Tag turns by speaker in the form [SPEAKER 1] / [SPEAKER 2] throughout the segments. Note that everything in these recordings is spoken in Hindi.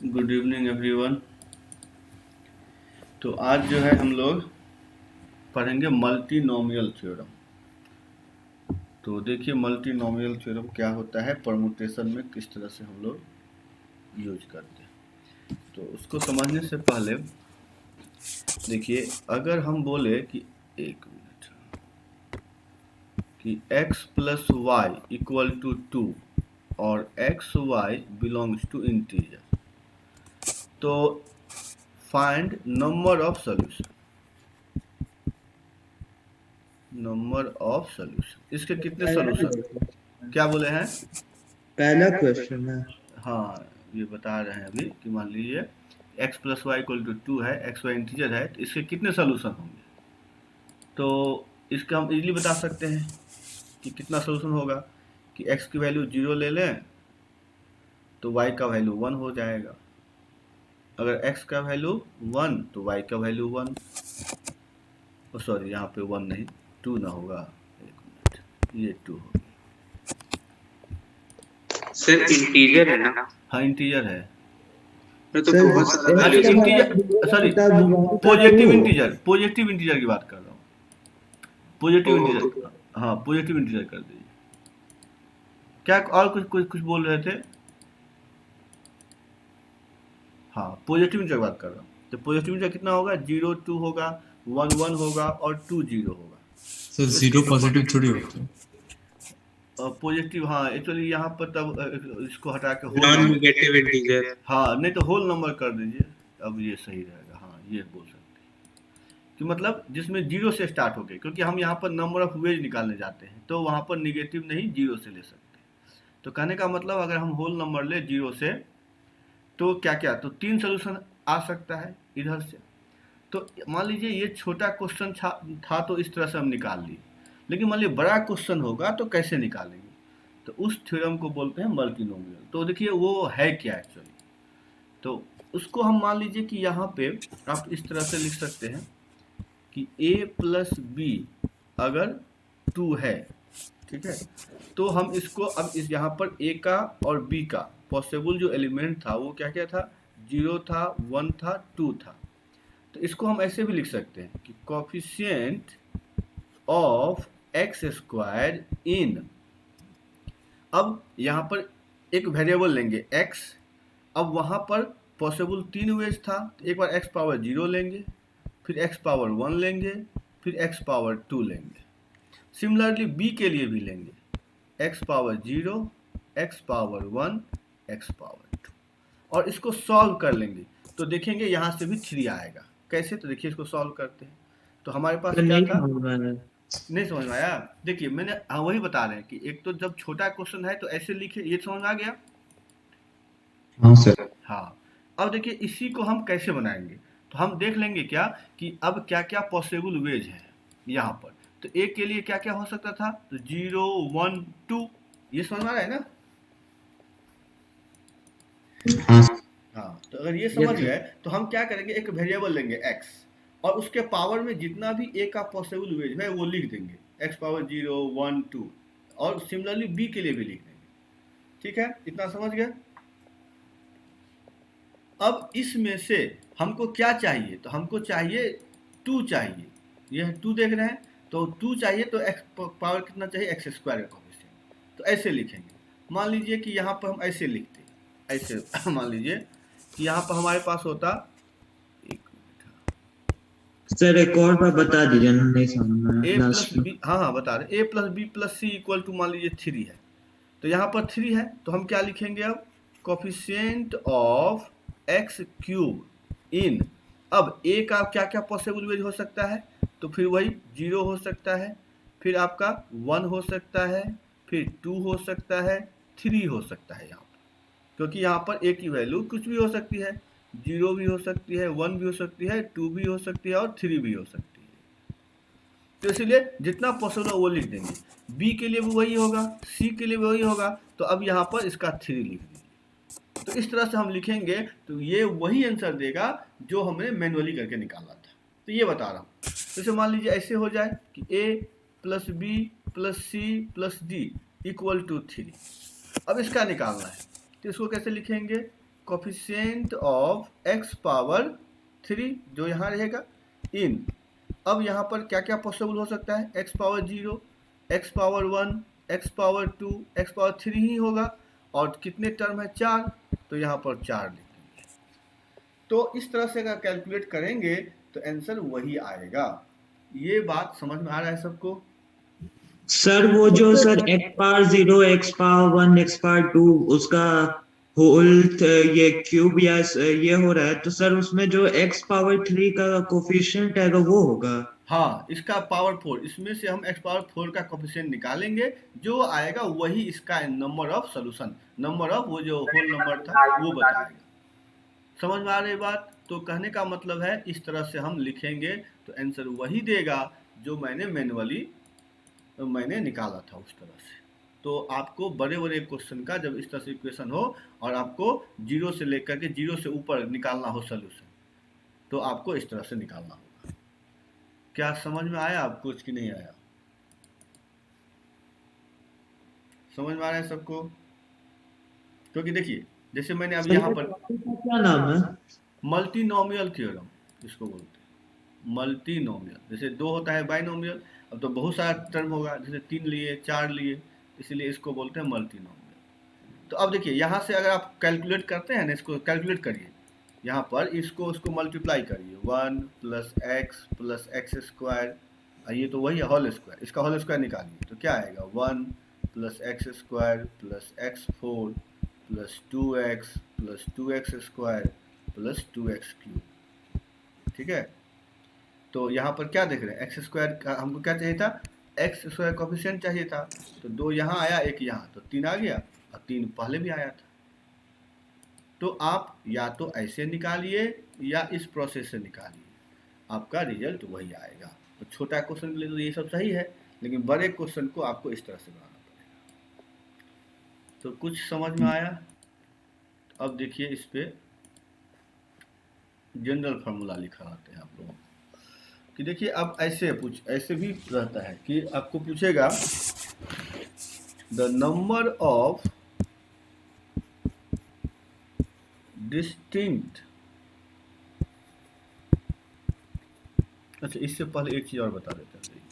[SPEAKER 1] Good evening everyone. तो आज जो है हम लोग पढ़ेंगे मल्टीनोमियल थ्योरम। तो देखिए मल्टीनोमियल थ्योरम क्या होता है, परमुटेशन में किस तरह से हम लोग यूज करते हैं। तो उसको समझने से पहले देखिए, अगर हम बोले कि एक मिनट कि x plus Y equal to 2 और X Y belongs to integer, तो find number of solution. Number of solution, इसके कितने सॉल्यूशन, क्या बोले हैं?
[SPEAKER 2] पहला क्वेश्चन है।
[SPEAKER 1] हाँ, ये बता रहे हैं अभी कि मान लीजिए x plus Y equal to 2 है, एक्स वाई इंटीजर है, तो इसके कितने सॉल्यूशन होंगे। तो इसका हम इजीली बता सकते हैं कि कितना सॉल्यूशन होगा कि x की वैल्यू 0 ले लें तो y का वैल्यू 1 हो जाएगा। अगर x का वैल्यू 1 तो y का वैल्यू 1, सॉरी यहाँ पे 1 नहीं 2 ना होगा, एक मिनट, ये 2 होगा।
[SPEAKER 3] सर इंटीजर है ना?
[SPEAKER 1] हाँ इंटीजर है।
[SPEAKER 3] तो बहुत सारा
[SPEAKER 1] अच्छा
[SPEAKER 3] value
[SPEAKER 1] integer, sorry positive integer की बात कर रहा हूँ। पॉजिटिव इंटीजर, हाँ पॉजिटिव इंटीजर कर दीजिए। क्या और कुछ बोल रहे थे? हाँ पॉजिटिव इंटीजर की बात कर रहा हूँ। तो पॉजिटिव इंटीजर कितना होगा, 0 2 होगा, 1 1 होगा और 2 0 होगा।
[SPEAKER 4] सर जीरो पॉजिटिव थोड़ी होता है।
[SPEAKER 1] पॉजिटिव, हाँ एक्चुअली यहाँ पर तब इसको हटा के
[SPEAKER 3] नॉन नेगेटिव इंटीजर।
[SPEAKER 1] हाँ नहीं तो होल नंबर कर दीजिए, अब ये सही रहेगा। हाँ ये बोल सकते हैं कि मतलब जिसमें 0 से स्टार्ट हो गए, क्योंकि हम यहाँ पर नंबर ऑफ वेज निकालने जाते हैं तो वहाँ पर निगेटिव नहीं 0 से ले सकते। तो कहने का मतलब अगर हम होल नंबर ले 0 से तो क्या क्या, तो 3 सोल्यूशन आ सकता है इधर से। तो मान लीजिए ये छोटा क्वेश्चन था तो इस तरह से हम निकाल लिए, लेकिन मान लीजिए बड़ा क्वेश्चन होगा तो कैसे निकालेंगे, तो उस थ्योरम को बोलते हैं मल्टीनोमियल। तो देखिए वो है क्या एक्चुअली, तो उसको हम मान लीजिए कि यहाँ पे आप इस तरह से लिख सकते हैं कि a प्लस बी अगर 2 है, ठीक है, तो हम इसको अब इस यहाँ पर a का और b का पॉसिबल जो एलिमेंट था वो क्या क्या था, 0 था, 1 था, 2 था। तो इसको हम ऐसे भी लिख सकते हैं कि कोफिशिएंट ऑफ एक्स स्क्वायर इन, अब यहाँ पर एक वेरिएबल लेंगे x, अब वहाँ पर पॉसिबल 3 वेज था, तो एक बार x पावर 0 लेंगे, फिर x पावर 1 लेंगे, फिर x पावर 2 लेंगे। सिमिलरली b के लिए भी लेंगे x power 0, x power 1, x power 2, और इसको सॉल्व कर लेंगे तो देखेंगे यहाँ से भी 3 आएगा। कैसे, तो देखिए इसको सॉल्व करते हैं। तो हमारे पास क्या था, नहीं समझ में आया? देखिए मैंने वही बता रहे हैं कि एक तो जब छोटा क्वेश्चन है तो ऐसे लिखे, ये समझ में आ गया?
[SPEAKER 4] हाँ सर।
[SPEAKER 1] हाँ, अब देखिए इसी को हम कैसे बनाएंगे, तो हम देख लेंगे क्या कि अब क्या क्या पॉसिबल वेज है यहाँ पर। तो एक के लिए क्या क्या हो सकता था, तो 0 1 2, ये समझ में आ रहा है ना? हाँ, तो अगर ये समझ गए तो हम क्या करेंगे, एक वेरिएबल लेंगे x और उसके पावर में जितना भी a का पॉसिबल वेज है वो लिख देंगे, x पावर 0 1 2, और सिमिलरली b के लिए भी लिख देंगे। ठीक है, इतना समझ गए? अब इसमें से हमको क्या चाहिए, तो हमको चाहिए 2 चाहिए, यह 2 देख रहे हैं, तो 2 चाहिए तो x पावर कितना चाहिए, एक्स स्क्वायर का कोफिशिएंट। तो ऐसे लिखेंगे, मान लीजिए कि यहाँ पर हम ऐसे लिखते, ऐसे मान लीजिए कि यहाँ पर हमारे पास होता, एक
[SPEAKER 2] सर एक और बार बता दीजिए, नहीं समझ में
[SPEAKER 1] a प्लस बी, हाँ बता रहे, a plus B plus C equal to मान लीजिए 3 है, तो यहाँ पर 3 है तो हम क्या लिखेंगे, अब coefficient of x cube in, अब a का क्या क्या पॉसिबल वेज हो सकता है, तो फिर वही 0 हो सकता है, फिर आपका 1 हो सकता है, फिर 2 हो सकता है, 3 हो सकता है यहाँ पर, क्योंकि यहाँ पर a की वैल्यू कुछ भी हो सकती है, 0 भी हो सकती है, 1 भी हो सकती है, 2 भी हो सकती है और 3 भी हो सकती है। तो इसलिए जितना पॉसिबल है वो लिख देंगे, b के लिए भी वही होगा, c के लिए भी वही होगा, तो अब यहाँ पर इसका 3 लिख दीजिए। तो इस तरह से हम लिखेंगे तो ये वही आंसर देगा जो हमने मैनुअली करके निकाला था। तो ये बता रहा हूँ, जैसे मान लीजिए ऐसे हो जाए कि a plus B plus C plus D equal to 3, अब इसका निकालना है, तो इसको कैसे लिखेंगे, कोफिशिएंट ऑफ x पावर 3 जो यहाँ रहेगा इन। अब यहाँ पर क्या क्या पॉसिबल हो सकता है, x power 0, x power 1, x power 2, x power 3 ही होगा, और कितने टर्म है 4, तो यहाँ पर 4 लिखेंगे। तो इस तरह से अगर कैलकुलेट करेंगे तो आंसर वही आएगा। ये बात समझ में आ रहा है सबको?
[SPEAKER 2] सर वो जो sir x power 0, x power 1, x power 2 उसका होल ये क्यूब या ये हो रहा है, तो सर उसमें जो x पावर 3 का कोफिशिएंट आएगा वो होगा।
[SPEAKER 1] हाँ, इसका पावर 4, इसमें से हम x पावर 4 का कोफिशिएंट निकालेंगे, जो आएगा वही इसका number of solution, number of वो जो होल नंबर था वो बताएगा। समझ में आ रही बात? तो कहने का मतलब है इस तरह से हम लिखेंगे तो आंसर वही देगा जो मैंने मैनुअली मैंने निकाला था उस तरह से। तो आपको बड़े बड़े क्वेश्चन का जब इस तरह से इक्वेशन हो और आपको 0 से लेकर के 0 से ऊपर निकालना हो सोल्यूशन, तो आपको इस तरह से निकालना होगा। क्या समझ में आया आपको कुछ कि नहीं आया? समझ में आ रहा है सबको? क्योंकि देखिए जैसे मैंने अब यहाँ पर
[SPEAKER 2] क्या नाम है?
[SPEAKER 1] मल्टीनोमियल थ्योरम इसको बोलते हैं, मल्टीनोमियल। जैसे 2 होता है बाइनोमियल, अब तो बहुत सारा टर्म होगा, जैसे 3 लिए 4 लिए, इसीलिए इसको बोलते हैं मल्टीनोमियल। तो अब देखिए यहाँ से अगर आप कैलकुलेट करते हैं ना, इसको कैलकुलेट करिए, यहाँ पर इसको मल्टीप्लाई करिए, 1 प्लस एक्स स्क्वायर, ये तो वही है होल स्क्वायर, इसका होल स्क्वायर निकालिए तो क्या आएगा, 1 plus x square plus x4 plus 2x plus 2x square plus 2x cube. ठीक है, तो यहाँ पर क्या देख रहे हैं, एक्स स्क्वायर का हमको क्या चाहिए था, एक्स स्क्वायर कोफिशिएंट चाहिए था, तो 2 यहाँ आया 1 यहाँ, तो 3 आ गया, और 3 पहले भी आया था। तो आप या तो ऐसे निकालिए या इस प्रोसेस से निकालिए, आपका रिजल्ट वही आएगा। तो छोटा क्वेश्चन के लिए तो ये सब सही है, लेकिन बड़े क्वेश्चन को आपको इस तरह से बनाना पड़ेगा। तो कुछ समझ में आया? अब देखिए इस पे जनरल फार्मूला लिखा रहते हैं आप लोगों को कि देखिए अब ऐसे भी रहता है कि आपको पूछेगा द नंबर ऑफ डिस्टिंक्ट, अच्छा इससे पहले एक चीज और बता देते हैं,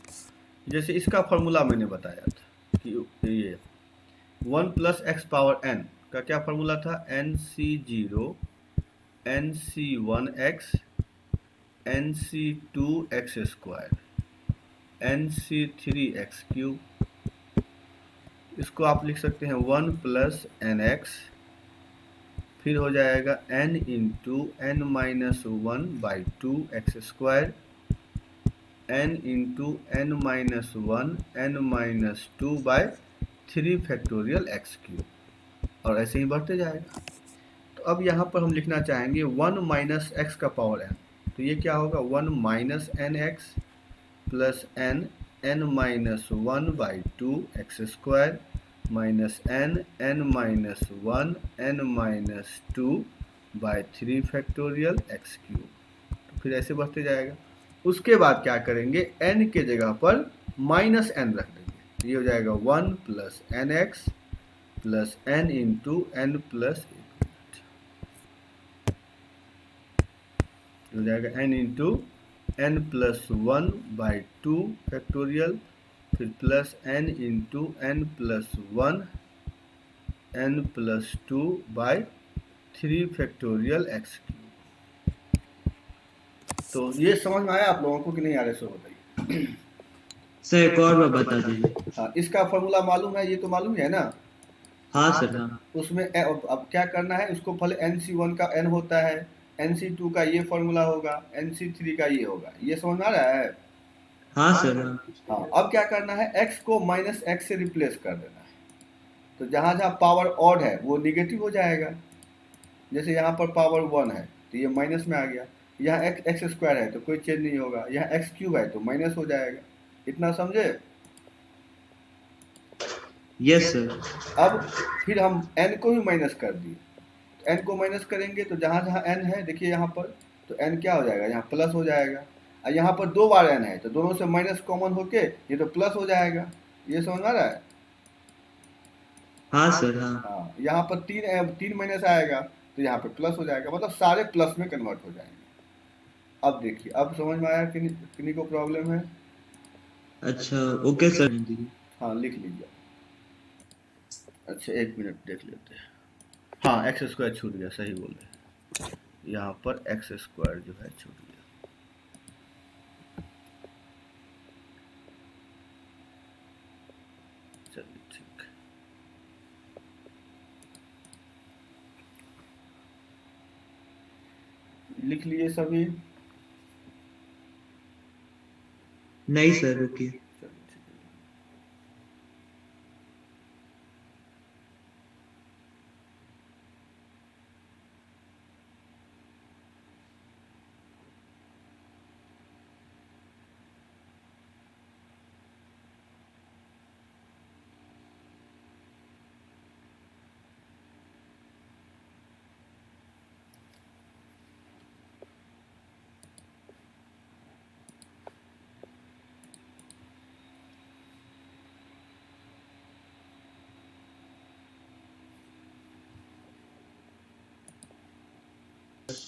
[SPEAKER 1] जैसे इसका फार्मूला मैंने बताया था कि ये 1 प्लस एक्स पावर n का क्या फार्मूला था, nc0 nc1x nc2x square nc3x cube. इसको आप लिख सकते हैं 1 प्लस nx, फिर हो जाएगा n into n minus 1 by 2 X square, n into n minus 1 n minus 2 by 3 factorial X cube, और ऐसे ही बढ़ते जाएगा। तो अब यहाँ पर हम लिखना चाहेंगे 1 माइनस एक्स का पावर n, तो ये क्या होगा, 1 minus N X plus N N minus 1 by 2 X square minus N minus 1 N minus 2 by 3 factorial X cube. तो फिर ऐसे बढ़ते जाएगा। उसके बाद क्या करेंगे, n के जगह पर माइनस n रख देंगे, ये हो जाएगा 1 plus N X plus n into N plus हो जाएगा n into N plus 1 by 2 factorial, फिर plus n into N plus 1 n plus 2 by 3 factorial X cube. तो ये समझ में आया आप लोगों को कि नहीं आ रहा है, सो बताइए।
[SPEAKER 2] सर एक और बार बता दीजिए।
[SPEAKER 1] हाँ, इसका फॉर्मूला मालूम है, ये तो मालूम है ना।
[SPEAKER 2] हाँ सर। हाँ,
[SPEAKER 1] उसमें अब क्या करना है, उसको पहले nc1 का n होता है, nc2 का ये फॉर्मूला होगा, nc3 का ये होगा, ये समझ में आ रहा है।
[SPEAKER 2] हाँ सर।
[SPEAKER 1] हाँ, अब क्या करना है, x को माइनस एक्स से रिप्लेस कर देना है। तो जहाँ जहाँ पावर ऑड है वो निगेटिव हो जाएगा, जैसे यहाँ पर पावर 1 है तो ये माइनस में आ गया, यहाँ एक्स स्क्वायर है तो कोई चेंज नहीं होगा, यहाँ एक्स क्यूब है तो माइनस हो जाएगा। इतना समझे?
[SPEAKER 2] Yes sir.
[SPEAKER 1] अब फिर हम n को भी माइनस कर दिए, n को माइनस करेंगे तो जहाँ जहाँ n है देखिए यहाँ पर, तो n क्या हो जाएगा, यहाँ प्लस हो जाएगा, और यहाँ पर 2 बार n है तो दोनों से माइनस कॉमन होके ये तो प्लस हो जाएगा। ये समझ आ रहा है?
[SPEAKER 2] हाँ सर। हाँ,
[SPEAKER 1] हाँ, यहाँ पर 3 माइनस आएगा तो तो यहाँ पे प्लस हो जाएगा, मतलब सारे प्लस में कन्वर्ट हो जाएंगे। अब देखिए, अब समझ में आया किन्हीं को प्रॉब्लम है?
[SPEAKER 2] अच्छा ओके सर।
[SPEAKER 1] हाँ लिख लीजिए। अच्छा 1 मिनट देख लेते हैं। हाँ एक्स स्क्वायर छूट गया, सही बोल रहे हैं, यहाँ पर एक्स स्क्वायर जो है छूट गया। चलिए ठीक, लिख लिए सभी?
[SPEAKER 2] नहीं सर रुकिए।
[SPEAKER 1] चलिए ठीक है।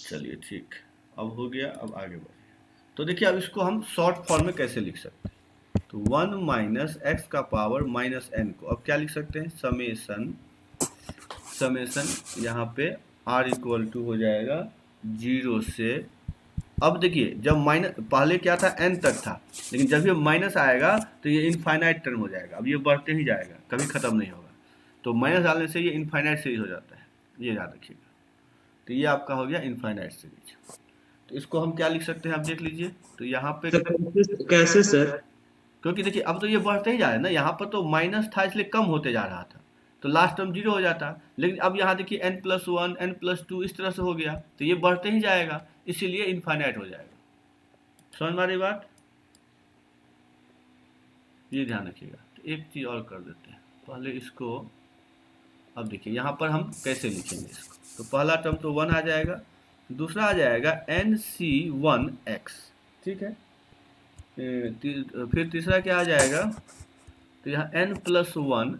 [SPEAKER 1] चलिए ठीक, अब हो गया, अब आगे बढ़िए। तो देखिए अब इसको हम शॉर्ट फॉर्म में कैसे लिख सकते हैं, तो 1 माइनस एक्स का पावर माइनस एन को अब क्या लिख सकते हैं, समेसन, समेसन यहाँ पे r इक्वल टू हो जाएगा 0 से, अब देखिए जब माइनस, पहले क्या था n तक था, लेकिन जब ये माइनस आएगा तो ये इनफाइनाइट टर्म हो जाएगा, अब ये बढ़ते ही जाएगा, कभी ख़त्म नहीं होगा, तो माइनस डालने से ये इनफाइनाइट सीरीज हो जाता है, ये याद रखिएगा। तो ये आपका हो गया इनफाइनाइट सीरीज। तो इसको हम क्या लिख सकते हैं, आप देख लीजिए, तो यहाँ पे
[SPEAKER 2] सर कैसे सर?
[SPEAKER 1] क्योंकि देखिए अब तो ये बढ़ते ही जा रहा है ना, यहाँ पर तो माइनस था इसलिए कम होते जा रहा था, तो लास्ट टर्म 0 हो जाता, लेकिन अब यहाँ देखिए n+1 n+2 इस तरह से हो गया, तो ये बढ़ते ही जाएगा, इसीलिए इनफाइनाइट हो जाएगा। समझ में आ रही बात? ये ध्यान रखिएगा। तो एक चीज़ और कर देते हैं, पहले इसको, अब देखिए यहाँ पर हम कैसे लिखेंगे इसको, तो पहला टर्म तो 1 आ जाएगा, दूसरा आ जाएगा nc1x, ठीक है, फिर तीसरा क्या आ जाएगा, तो यहाँ n+1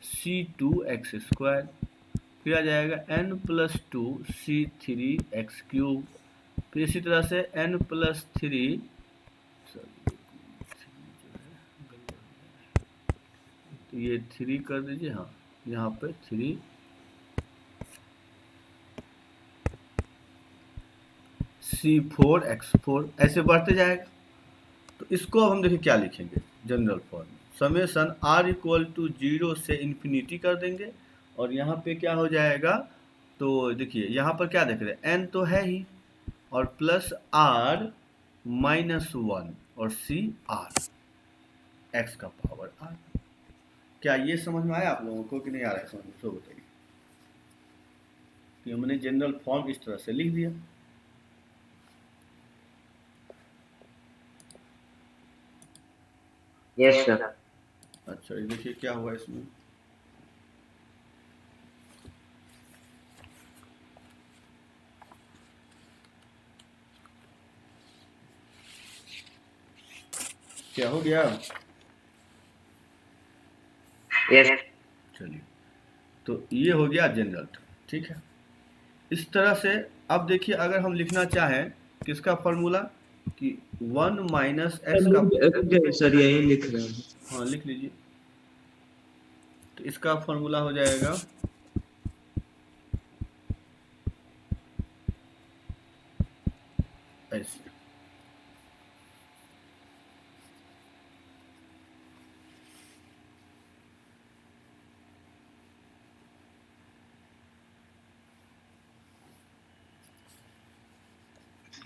[SPEAKER 1] c2x², फिर आ जाएगा n+2 c3x³, फिर इसी तरह से n+3, तो ये 3 कर दीजिए, हाँ यहाँ पे 3 c4x4, ऐसे बढ़ते जाएगा। तो इसको अब हम देखिए क्या लिखेंगे general form, summation r equal to 0 से इन्फिनिटी कर देंगे, और यहाँ पे क्या हो जाएगा, तो देखिए यहाँ पर क्या देख रहे हैं, n तो है ही, और प्लस r -1 और c r, x का पावर r। क्या ये समझ में आया आप लोगों को कि नहीं आ रहा है समझ में, तो बताइए। तो हमने जनरल फॉर्म इस तरह से लिख दिया।
[SPEAKER 3] Yes sir.
[SPEAKER 1] अच्छा ये देखिए क्या हुआ इसमें, क्या हो गया,
[SPEAKER 3] यस।
[SPEAKER 1] चलिए तो ये हो गया जनरल टर्म, ठीक है। इस तरह से अब देखिए अगर हम लिखना चाहें किसका फॉर्मूला, कि 1 माइनस एक्स का,
[SPEAKER 2] सर यही लिख रहे हैं।
[SPEAKER 1] हाँ लिख लीजिए, तो इसका फॉर्मूला हो जाएगा ऐसे,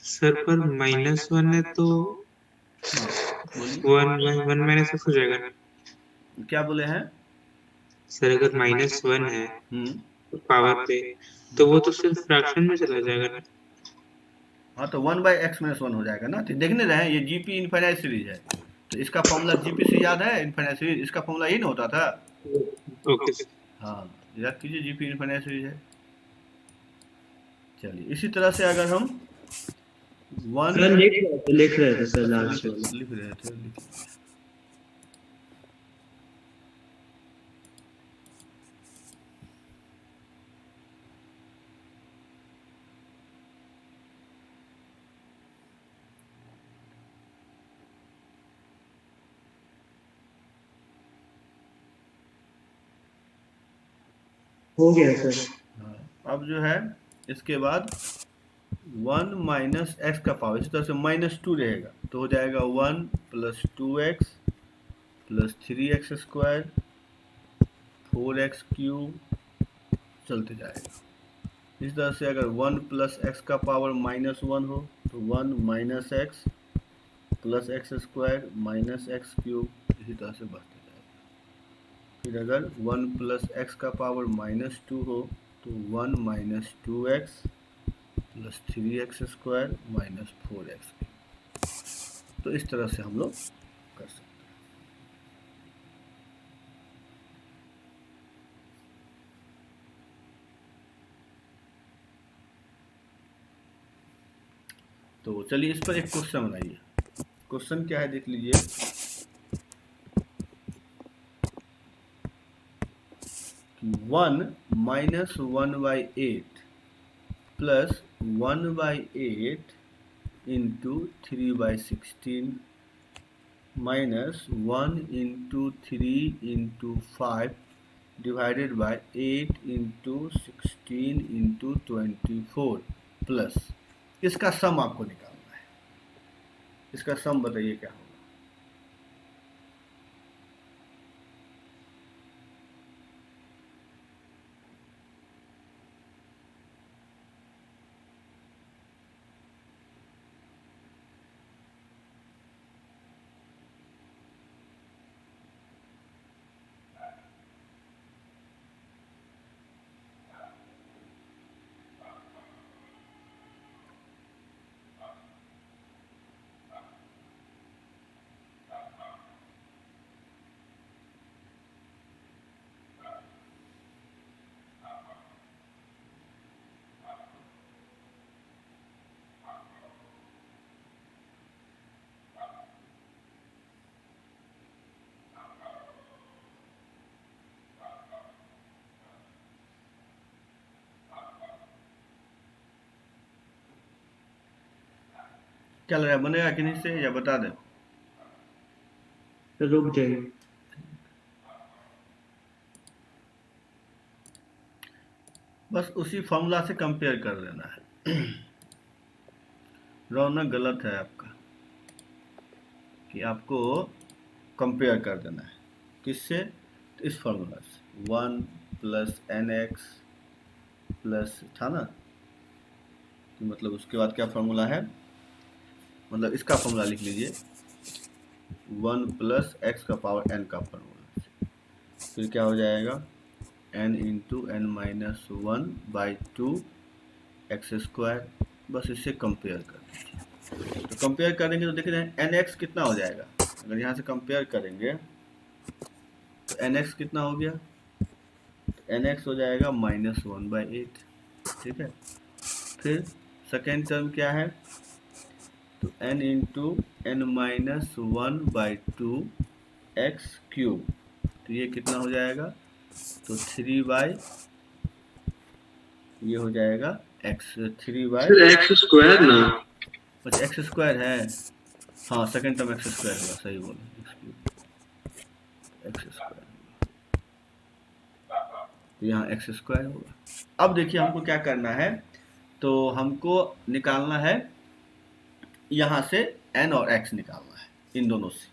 [SPEAKER 3] सर पर -1 है तो
[SPEAKER 1] बोलिए
[SPEAKER 3] 1 माइनस हो जाएगा ना
[SPEAKER 1] क्या बोले हैं।
[SPEAKER 3] सर, अगर -1 है पावर पे
[SPEAKER 1] तो
[SPEAKER 3] तो वो तो सिर्फ फ्रैक्शन में चला जाएगा ना।
[SPEAKER 1] हाँ तो 1/x-1 हो जाएगा ना, तो देख नहीं रहे हैं ये जीपी इनफाइनाइट सीरीज है, तो इसका फॉर्मूला जीपी से याद है, इनफाइनाइट सीरीज इसका फॉर्मूला यही ना होता था।
[SPEAKER 3] Okay sir.
[SPEAKER 1] हाँ याद कीजिए जीपी इनफाइनाइट सीरीज है। चलिए इसी तरह से अगर हम
[SPEAKER 2] सर लिख रहे थे सर लास्ट वाला।
[SPEAKER 1] लिख रहे थे,
[SPEAKER 2] हो गया सर।
[SPEAKER 1] हाँ, अब जो है इसके बाद 1 माइनस एक्स का पावर, इसी तरह से -2 रहेगा तो हो जाएगा 1 plus 2x plus 3x square 4x cube चलते जाएगा। इस तरह से अगर 1 प्लस एक्स का पावर -1 हो तो 1 minus x plus x square minus x cube, इसी तरह से बढ़ते जाएगा। फिर अगर 1 प्लस एक्स का पावर -2 हो तो 1 minus 2x plus 3x square minus 4x cube. तो इस तरह से हम लोग कर सकते हैं। तो चलिए इस पर एक क्वेश्चन बनाइए। क्वेश्चन क्या है देख लीजिए। कि 1 minus 1/8 plus 1/8 into 3/16 minus 1 into 3 into 5 divided by 8 into 16 into 24 plus, इसका सम आपको निकालना है। इसका सम बताइए क्या होगा। क्या लग रहा है, बनेगा कि नहीं से, या बता दें।
[SPEAKER 2] तो रुक जाइए।
[SPEAKER 1] बस उसी फॉर्मूला से कंपेयर कर लेना है। रौनक गलत है आपका, कि आपको कंपेयर कर देना है किससे, तो इस फॉर्मूला से 1 प्लस nx प्लस था ना, तो मतलब उसके बाद क्या फॉर्मूला है, मतलब इसका फॉर्मूला लिख लीजिए 1 प्लस एक्स का पावर n का फॉर्मूला। फिर क्या हो जाएगा n into n minus 1/2 x square. बस इससे कंपेयर कर दीजिए। तो कंपेयर करेंगे तो देख रहे हैं nx कितना हो जाएगा। अगर यहाँ से कंपेयर करेंगे तो nx कितना हो गया, तो nx हो जाएगा -1/8। ठीक है। फिर सेकेंड टर्म क्या है, तो n into n minus 1/2 x cube, तो ये कितना हो जाएगा, तो 3 ये हो जाएगा x
[SPEAKER 3] एक्स स्क्वायर ना,
[SPEAKER 1] बस एक्स स्क्वायर है। हाँ सेकेंड टर्म एक्स स्क्वायर होगा, सही बोला, एक्स स्क्वायर, तो यहाँ एक्स स्क्वायर होगा। अब देखिए हमको क्या करना है, तो हमको निकालना है यहाँ से n और x निकालना है इन दोनों से।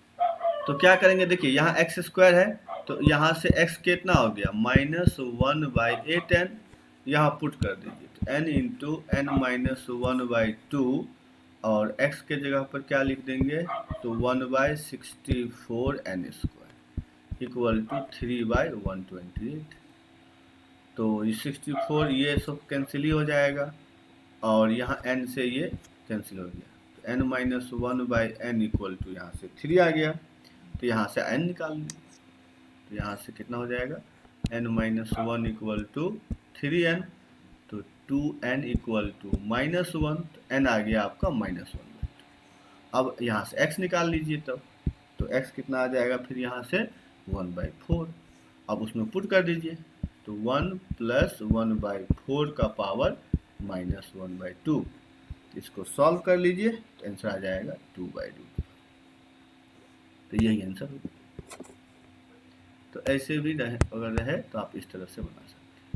[SPEAKER 1] तो क्या करेंगे, देखिए यहाँ एक्स स्क्वायर है तो यहाँ से x कितना हो गया -1/8n, यहाँ पुट कर दीजिए तो n इंटू n माइनस 1/2 और x के जगह पर क्या लिख देंगे, तो 1/64n स्क्वायर इक्वल टू 3/128। तो ये 64 ये सब कैंसिल ही हो जाएगा और यहाँ n से ये कैंसिल हो गया, तो n minus 1/n equal to यहाँ से 3 आ गया, तो यहाँ से n निकाल लें। तो यहाँ से कितना हो जाएगा n minus 1 equal to 3n, तो 2n इक्वल टू -1, तो n आ गया आपका -1/2। अब यहाँ से x निकाल लीजिए तब, तो x कितना आ जाएगा फिर यहाँ से 1/4। अब उसमें पुट कर दीजिए, तो 1 प्लस 1/4 का पावर -1/2, इसको सॉल्व कर लीजिए तो आंसर आ जाएगा 2/2। तो यही आंसर होगा। तो ऐसे भी रहे, अगर रहे तो आप इस तरह से बना सकते हैं।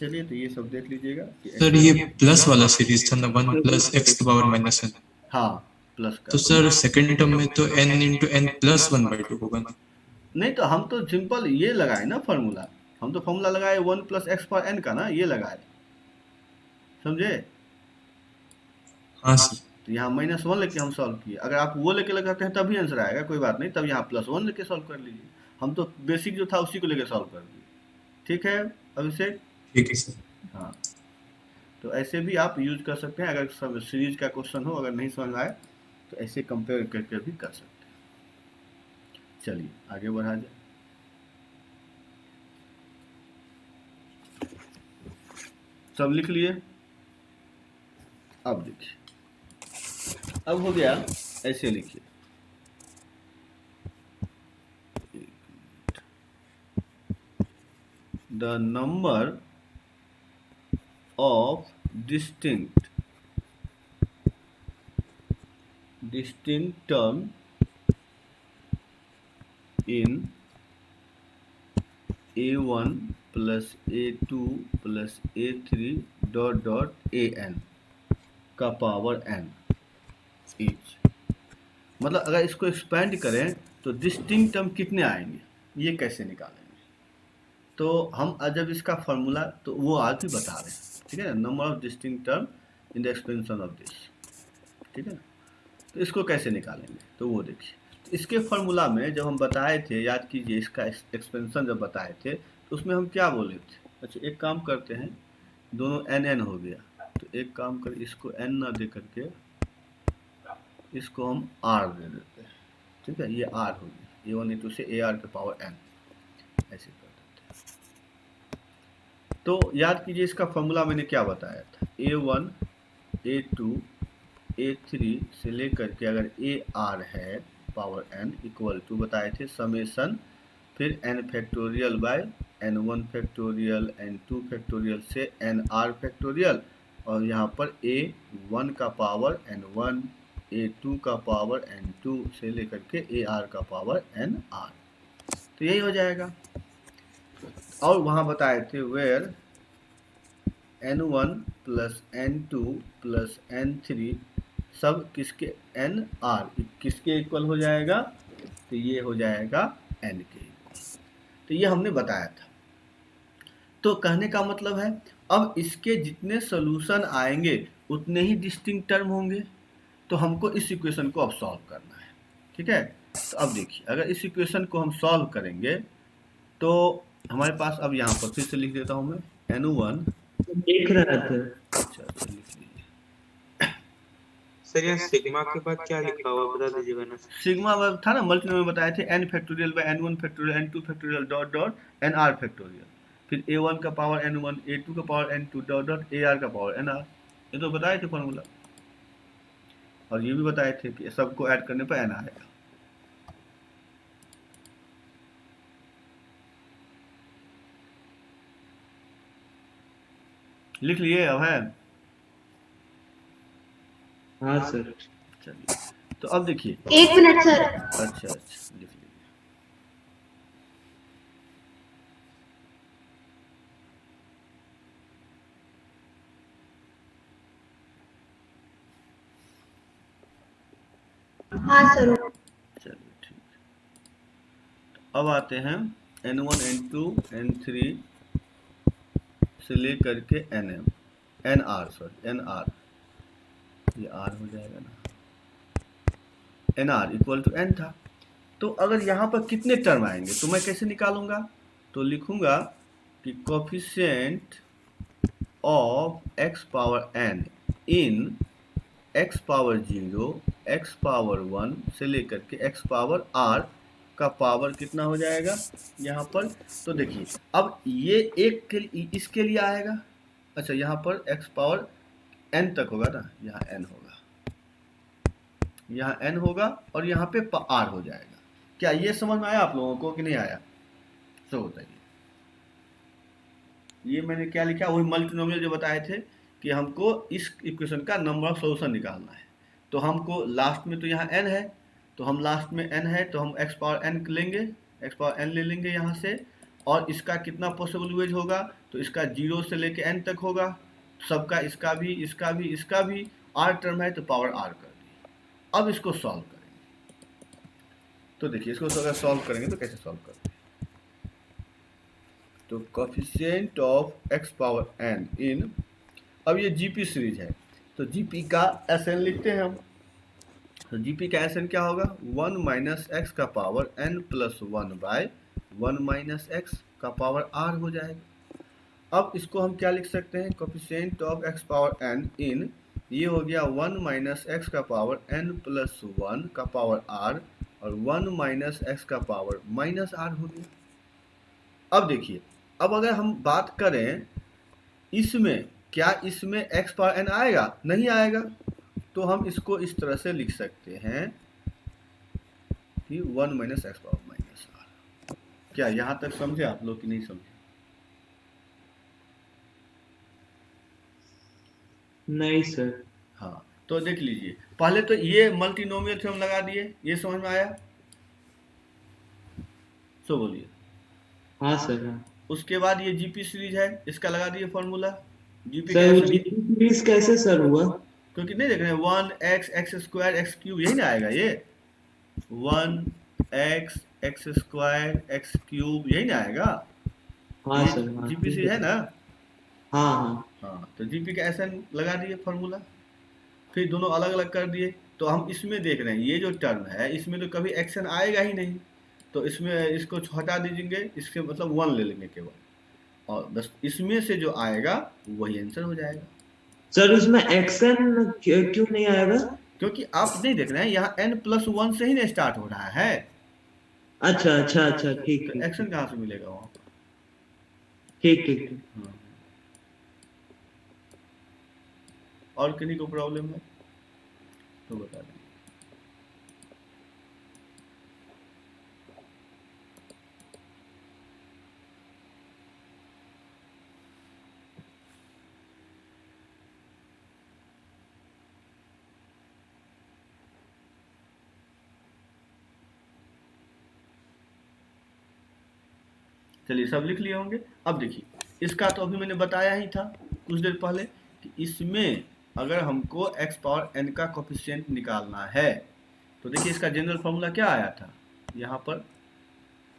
[SPEAKER 1] चलिए तो ये सब देख लीजिएगा कि
[SPEAKER 4] सर ये प्लस वाला सीरीज था ना, 1 plus X to power minus one,
[SPEAKER 1] हाँ प्लस का
[SPEAKER 4] तो सर सेकंड टर्म में तो n इंटू एन प्लस 1/2 होगा ना।
[SPEAKER 1] नहीं, तो हम तो सिंपल ये लगाए ना फार्मूला, हम तो फार्मूला लगाए 1 प्लस एक्स पावर एन का ना, ये लगाए, समझे।
[SPEAKER 4] हाँ सर।
[SPEAKER 1] तो यहाँ -1 लेके हम सॉल्व किए, अगर आप वो लेके लगाते हैं तभी आंसर आएगा, कोई बात नहीं, तब यहाँ +1 लेके सॉल्व कर लीजिए। हम तो बेसिक जो था उसी को लेके सॉल्व कर दिए, ठीक है अभिषेक।
[SPEAKER 4] ठीक है सर।
[SPEAKER 1] हाँ, तो ऐसे भी आप यूज कर सकते हैं, अगर सब सीरीज का क्वेश्चन हो, अगर नहीं समझ आए तो ऐसे कंपेयर करके भी कर सकते हैं। चलिए आगे बढ़ा जाए। सब लिख लिए, अब देखिए, अब हो गया, ऐसे लिखिए, the number of distinct term in a1 plus a2 plus a3 dot dot an का पावर n each। मतलब अगर इसको एक्सपेंड करें तो डिस्टिंक्ट टर्म कितने आएंगे, ये कैसे निकालेंगे। तो हम जब इसका फॉर्मूला, तो वो आज भी बता रहे हैं, ठीक है ना, number of distinct term in the expansion of this, ठीक है ना। तो इसको कैसे निकालेंगे, तो वो देखिए, तो इसके फॉर्मूला में जब हम बताए थे, याद कीजिए, इसका एक्सपेंशन जब बताए थे तो उसमें हम क्या बोले थे। अच्छा एक काम करते हैं, दोनों n हो गया, तो एक काम कर, इसको n ना दे करके इसको हम r दे देते हैं, ठीक है, ये r हो गया, a1 a2 से ar के पावर n, ऐसे कर देते हैं। तो याद कीजिए इसका फॉर्मूला मैंने क्या बताया था, a1 a2 a3 से लेकर के अगर ar है पावर n इक्वल टू बताए थे समेसन, फिर n factorial by n1 factorial n2 factorial से nr फैक्टोरियल, और यहाँ पर a1 का पावर n1 a2 का पावर n2 से लेकर के ar का पावर nr, तो यही हो जाएगा। और वहाँ बताए थे where n1 plus n2 plus n3 सब किसके nr किसके इक्वल हो जाएगा, तो ये हो जाएगा n के इक्वल। तो ये हमने बताया था। तो कहने का मतलब है अब इसके जितने सॉल्यूशन आएंगे उतने ही डिस्टिंक्ट टर्म होंगे, तो हमको इस इक्वेशन को अब सॉल्व करना है, ठीक है। तो अब देखिए, अगर इस इक्वेशन को हम सॉल्व करेंगे तो हमारे पास, अब यहाँ पर फिर से लिख देता हूँ मैं, n1,
[SPEAKER 2] देख रहा था।
[SPEAKER 1] अच्छा लिख लीजिए।
[SPEAKER 3] सर यहाँ सिग्मा के बाद क्या लिखा हुआ बता दीजिएगा ना।
[SPEAKER 1] सिग्मा था ना, मल्टीपल में बताए थे n factorial by n1 factorial n2 factorial dot dot nr factorial, फिर a1 का पावर n1 a2 का power n2 dot dot ar का पावर nr, ये तो बताए थे फॉर्मूला। और ये भी बताए थे कि सबको ऐड करने पर n आएगा। लिख लिए अब है।
[SPEAKER 2] हाँ सर।
[SPEAKER 1] चलिए तो अब देखिए,
[SPEAKER 5] 1 मिनट सर।
[SPEAKER 1] अच्छा लिख लीजिए।
[SPEAKER 5] हाँ सर।
[SPEAKER 1] चलिए ठीक है, अब आते हैं n1 n2 n3 से लेकर के nr, ये r हो जाएगा ना, nr इक्वल टू n था। तो अगर यहाँ पर कितने टर्म आएंगे तो मैं कैसे निकालूंगा, तो लिखूंगा कि coefficient of x power n in x power 0 x power 1 से लेकर के x पावर r का पावर कितना हो जाएगा यहाँ पर। तो देखिए अब ये एक के इसके लिए आएगा, अच्छा यहाँ पर x पावर n तक होगा ना, यहाँ n होगा, यहाँ n होगा और यहाँ पे r हो जाएगा। क्या ये समझ में आया आप लोगों को कि नहीं आया, तो बताइए। ये मैंने क्या लिखा, वही मल्टीनोमियल जो बताए थे कि हमको इस इक्वेशन का नंबर ऑफ सॉल्यूशन निकालना है। तो हमको लास्ट में तो यहाँ n है, तो हम लास्ट में n है तो हम x पावर n लेंगे, x पावर n ले लेंगे यहाँ से, और इसका कितना पॉसिबल वेज होगा, तो इसका 0 से लेके n तक होगा, सबका इसका भी इसका भी इसका भी, r टर्म है तो पावर r कर दी। अब इसको सॉल्व करेंगे, तो देखिए इसको अगर सॉल्व करेंगे तो कैसे सॉल्व करेंगे, तो coefficient of x power n इन, अब ये जीपी सीरीज है तो जीपी का एसएन लिखते हैं हम, तो जीपी का एसएन क्या होगा, 1 माइनस एक्स का power n plus 1 by 1 minus X का पावर r हो जाएगा। अब इसको हम क्या लिख सकते हैं, coefficient of x power n इन, ये हो गया 1 माइनस एक्स का पावर n प्लस 1 का पावर r, और 1 माइनस एक्स का पावर माइनस r हो गया। अब देखिए, अब अगर हम बात करें इसमें, क्या इसमें x पावर n आएगा, नहीं आएगा, तो हम इसको इस तरह से लिख सकते हैं कि 1 minus x power minus r। क्या यहाँ तक समझे आप लोग कि नहीं समझे?
[SPEAKER 2] नहीं सर।
[SPEAKER 1] हाँ, तो देख लीजिए, पहले तो ये मल्टीनोमियल थ्योरम लगा दिए, ये समझ में आया, तो बोलिए।
[SPEAKER 2] हाँ सर। हाँ
[SPEAKER 1] उसके बाद ये जीपी सीरीज है, इसका लगा दिए फॉर्मूला, जीपी
[SPEAKER 2] सर, वो
[SPEAKER 1] कैसे,
[SPEAKER 2] जीपी सीरीज कैसे सर हुआ?
[SPEAKER 1] क्योंकि नहीं देख रहे हैं 1x x square x cube, यही ना आएगा, ये 1x x square x cube, यही ना आएगा।
[SPEAKER 2] हाँ
[SPEAKER 1] ये
[SPEAKER 2] सर। हाँ
[SPEAKER 1] जीपी सीरीज है ना।
[SPEAKER 2] हाँ हाँ
[SPEAKER 1] हाँ, तो जीपी का एसएन लगा दिए फॉर्मूला, फिर दोनों अलग अलग कर दिए, तो हम इसमें देख रहे हैं ये जो टर्म है इसमें तो कभी एक्शन आएगा ही नहीं, तो इसमें इसको हटा दीजिएंगे, इसके मतलब 1 ले लेंगे केवल, और बस इसमें से जो आएगा वही आंसर हो जाएगा।
[SPEAKER 2] सर, उसमें एक्शन क्यों नहीं आएगा?
[SPEAKER 1] क्योंकि आप नहीं देख रहे हैं यहाँ n+1 से ही ना स्टार्ट हो रहा है,
[SPEAKER 2] अच्छा अच्छा अच्छा, ठीक
[SPEAKER 1] तो
[SPEAKER 2] ठीक
[SPEAKER 1] एक्शन कहाँ से मिलेगा वहाँ पर?
[SPEAKER 2] ठीक ठीक ठीक।
[SPEAKER 1] हाँ। और किन्हीं को प्रॉब्लम है तो बता दें। चलिए, सब लिख लिए होंगे। अब देखिए, इसका तो अभी मैंने बताया ही था कुछ देर पहले कि इसमें अगर हमको x पावर n का कोफिशिएंट निकालना है, तो देखिए इसका जनरल फॉर्मूला क्या आया था, यहाँ पर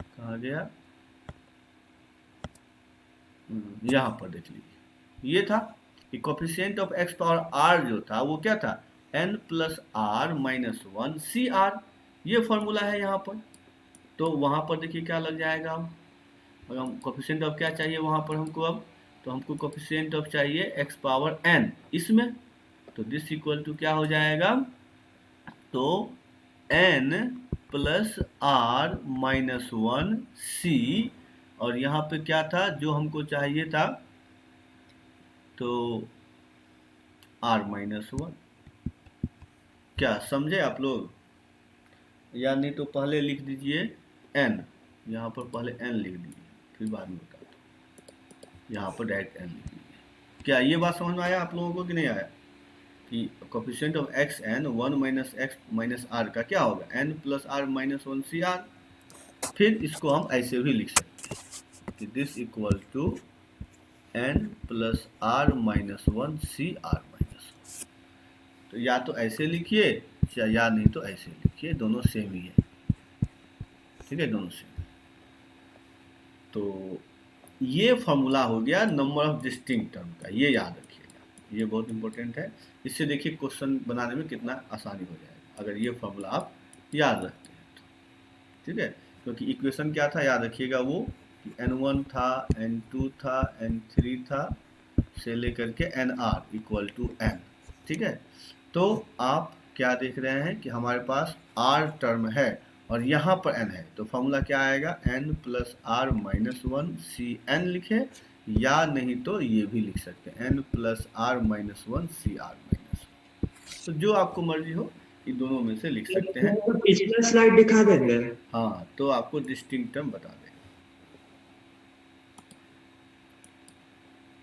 [SPEAKER 1] कहा गया, यहाँ पर देख लीजिए, ये था कि coefficient of x power r जो था वो क्या था, n plus r minus 1 C R, ये फॉर्मूला है यहाँ पर। तो वहाँ पर देखिए क्या लग जाएगा, अब अगर हम कोफिशिएंट ऑफ क्या चाहिए वहाँ पर हमको, अब तो हमको कोफिशिएंट ऑफ चाहिए x पावर n इसमें, तो दिस इक्वल टू क्या हो जाएगा, तो n plus r minus 1 c, और यहाँ पे क्या था जो हमको चाहिए था, तो r माइनस 1। क्या समझे आप लोग, या नहीं तो पहले लिख दीजिए n, यहाँ पर पहले n लिख दीजिए, फिर बाद में बताता हूँ, यहाँ पर डायरेक्ट n लिख दीजिए। क्या ये बात समझ में आया आप लोगों को कि नहीं आया, कि coefficient of X N 1 minus X minus R का क्या होगा, n plus r minus 1 C R. फिर इसको हम ऐसे भी लिख सकते हैं कि this equal to n plus r minus 1 C R minus 1। तो या तो ऐसे लिखिए या नहीं तो ऐसे लिखिए, दोनों सेम ही है, ठीक है, दोनों सेम। तो ये फॉर्मूला हो गया नंबर ऑफ डिस्टिंक्ट टर्म का, ये याद रखिएगा, ये बहुत इंपॉर्टेंट है। इससे देखिए क्वेश्चन बनाने में कितना आसानी हो जाएगा अगर ये फॉर्मूला आप याद रखते हैं तो, ठीक है। क्योंकि इक्वेशन क्या था याद रखिएगा, वो कि n1 था, n2 था, n3 था, से लेकर के nr इक्वल टू n, ठीक है। तो आप क्या देख रहे हैं कि हमारे पास r टर्म है और यहाँ पर n है, तो फॉर्मूला क्या आएगा, n plus r minus 1 C N लिखे, या नहीं तो ये भी लिख सकते हैं n plus r minus 1 C R minus 1। तो जो आपको मर्जी हो ये दोनों में से लिख सकते हैं।
[SPEAKER 2] तो पिछला स्लाइड दिखा देंगे।
[SPEAKER 1] हाँ, तो आपको डिस्टिंक्ट टर्म बता देगा।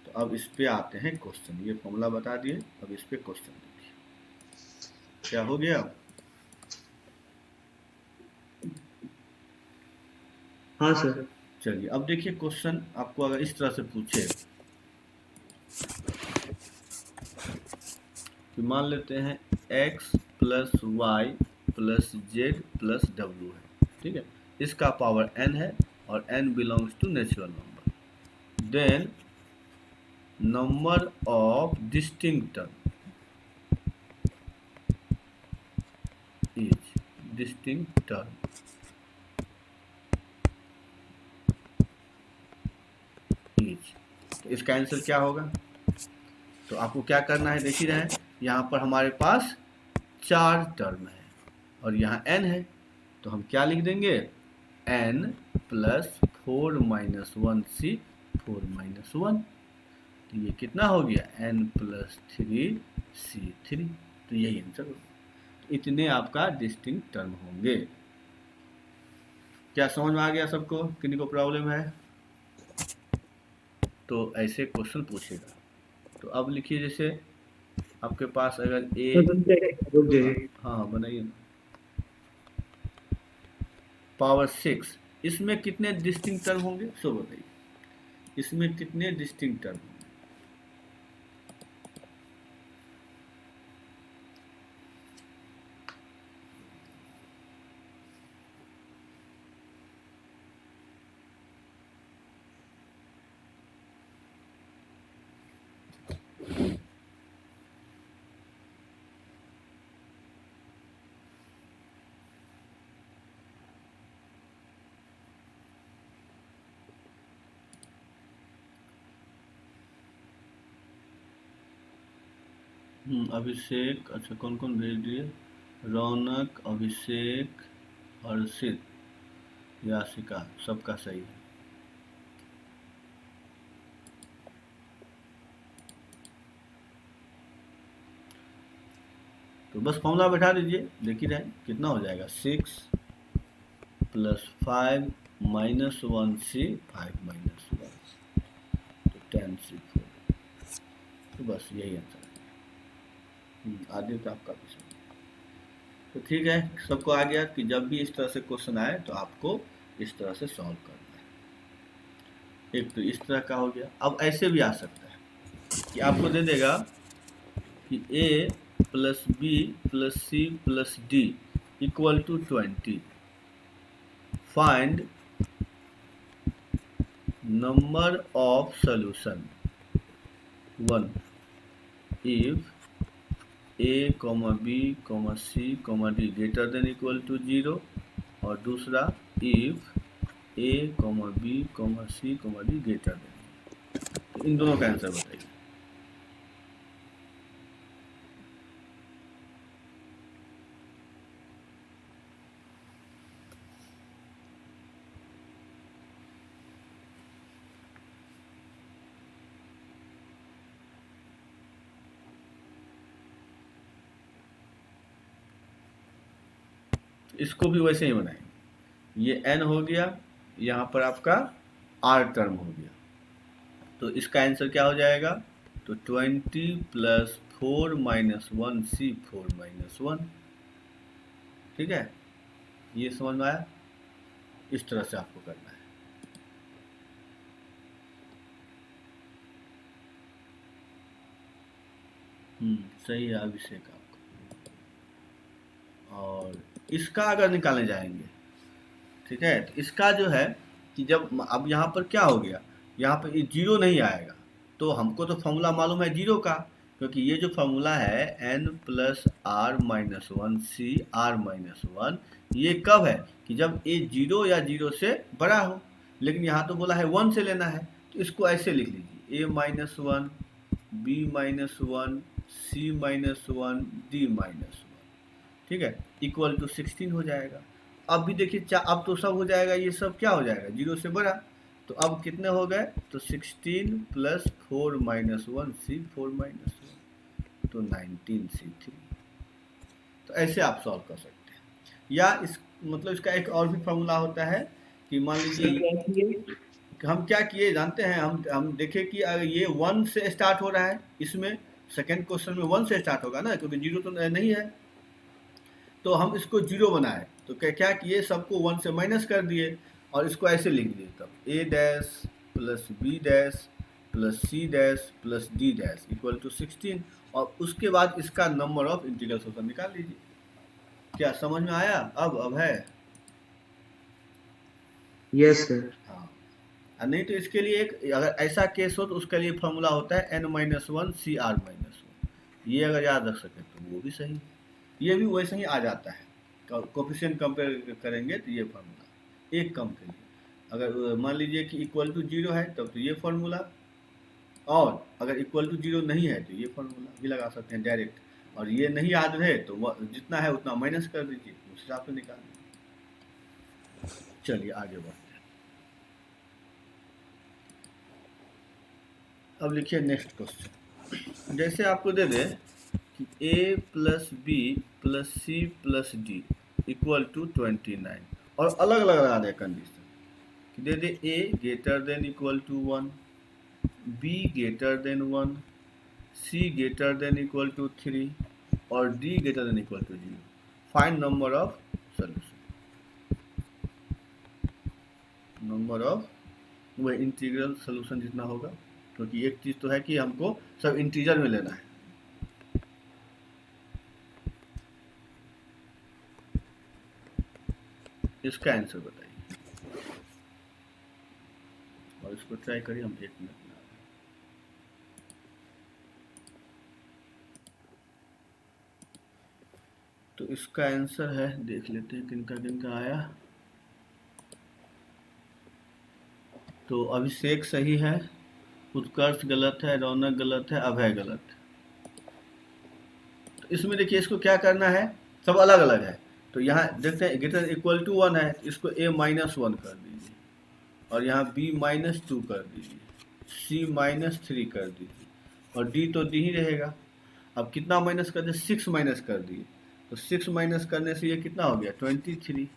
[SPEAKER 1] तो अब इस पे आते हैं क्वेश्चन, ये फॉर्मूला बता दिए, अब इस पे क्वेश्चन देखिए क्या हो गया।
[SPEAKER 2] हाँ सर।
[SPEAKER 1] चलिए अब देखिए क्वेश्चन आपको अगर इस तरह से पूछे कि मान लेते हैं x plus Y plus Z plus W है, ठीक है, इसका पावर n है और n belongs to natural number, then number of distinct term is distinct term is, तो इसका आंसर क्या होगा? तो आपको क्या करना है, देख ही रहे हैं यहाँ पर हमारे पास 4 टर्म है और यहाँ n है, तो हम क्या लिख देंगे, n plus 4 minus 1c 4 minus 1, तो ये कितना हो गया, n प्लस 3c3, तो यही आंसर होगा। इतने आपका डिस्टिंक्ट टर्म होंगे। क्या समझ में आ गया सबको? किन्हीं को प्रॉब्लम है तो ऐसे क्वेश्चन पूछेगा। तो अब लिखिए, जैसे आपके पास अगर हाँ बनाइए ना, पावर 6, इसमें कितने डिस्टिंक्ट टर्म होंगे, सो बताइए, इसमें कितने डिस्टिंक्ट टर्म होंगे? अभिषेक, अच्छा कौन कौन भेज दिए, रौनक, अभिषेक, हर्षित, यासिका, सबका सही है। तो बस फॉर्मूला बैठा दीजिए, देख ही रहे कितना हो जाएगा, 6 प्लस 5 माइनस 1c 5 माइनस 1, तो 10c4, तो बस यही आंसर है। आगे तो आपका भी सही। तो ठीक है, सबको आ गया कि जब भी इस तरह से क्वेश्चन आए तो आपको इस तरह से सॉल्व करना है। एक तो इस तरह का हो गया। अब ऐसे भी आ सकता है कि आपको दे देगा कि a plus B plus C plus D equal to 20, find number of solution 1 if a, b, c, d greater than equal to 0, और दूसरा if a, b, c, d greater than. तो इन दोनों का आंसर बताइए। इसको भी वैसे ही बनाएंगे, ये n हो गया, यहाँ पर आपका r टर्म हो गया, तो इसका आंसर क्या हो जाएगा, तो 20 प्लस 4 माइनस 1c 4 माइनस 1, ठीक है, ये समझ में आया? इस तरह से आपको करना है। सही है अभिषेक आपका। और इसका अगर निकालने जाएंगे, ठीक है, तो इसका जो है कि जब अब यहाँ पर क्या हो गया, यहाँ पर ये 0 नहीं आएगा, तो हमको तो फॉर्मूला मालूम है 0 का, क्योंकि ये जो फॉर्मूला है n plus R minus 1c r minus 1, ये कब है कि जब a 0 या 0 से बड़ा हो, लेकिन यहाँ तो बोला है 1 से लेना है, तो इसको ऐसे लिख लीजिए, a minus 1 b minus 1 c minus 1 d minus 1, ठीक है, इक्वल टू 16 हो जाएगा। अब भी देखिए अब तो सब हो जाएगा, ये सब क्या हो जाएगा 0 से बड़ा, तो अब कितने हो गए, तो 16 प्लस 4 माइनस 1c 4 माइनस 1, तो 19c3। तो ऐसे आप सॉल्व कर सकते हैं। या इस मतलब इसका एक और भी फॉर्मूला होता है कि मान लीजिए हम क्या किए जानते हैं, हम देखें कि अगर ये 1 से स्टार्ट हो रहा है, इसमें सेकेंड क्वेश्चन में 1 से स्टार्ट होगा ना, क्योंकि 0 तो नहीं है, तो हम इसको 0 बनाए, तो क्या किए, सबको 1 से माइनस कर दिए, और इसको ऐसे लिख दिए तब A dash plus B dash plus C dash plus D dash equal to 16 और उसके बाद इसका नंबर ऑफ इंटीग्रल सोल्यूशन निकाल लीजिए। क्या समझ में आया? अब है?
[SPEAKER 2] Yes sir.
[SPEAKER 1] हाँ, नहीं तो इसके लिए एक अगर ऐसा केस हो तो उसके लिए फॉर्मूला होता है n-1 CR-1। ये अगर याद रख सके तो वो भी सही, ये भी वैसे ही आ जाता है। कोफिशिएंट कंपेयर करेंगे तो ये फार्मूला एक कम के लिए, अगर मान लीजिए कि इक्वल टू 0 है तब तो ये फार्मूला, और अगर इक्वल टू 0 नहीं है तो ये फार्मूला भी लगा सकते हैं डायरेक्ट। और ये नहीं याद रहे तो जितना है उतना माइनस कर दीजिए, उस हिसाब से निकाल दीजिए। चलिए आगे बढ़ते हैं। अब लिखिए नेक्स्ट क्वेश्चन। जैसे आपको दे दे कि a plus B plus C plus D equal to 29 और अलग अलग लगा दे कंडीशन कि दे दे a greater than equal to 1, b greater than 1, c greater than equal to 3 और d greater than equal to 0। Find number of solution, number of वह इंटीग्रल सोल्यूशन जितना होगा, क्योंकि एक चीज तो है कि हमको सब इंटीजर में लेना है। इसका आंसर बताइए और इसको ट्राई करिए। हम 1 मिनट में तो इसका आंसर है, देख लेते हैं किनका किनका आया। तो अभिषेक सही है, उत्कर्ष गलत है, रौनक गलत है, अभय गलत है। तो इसमें देखिए इसको क्या करना है, सब अलग अलग है। तो यहाँ देखते हैं ग्रेटर इक्वल टू 1 है, इसको a-1 कर दीजिए और यहाँ b-2 कर दीजिए, c-3 कर दीजिए और d तो d ही रहेगा। अब कितना माइनस कर दिए? 6 माइनस कर दिए। तो 6 माइनस करने से ये कितना हो गया? 23।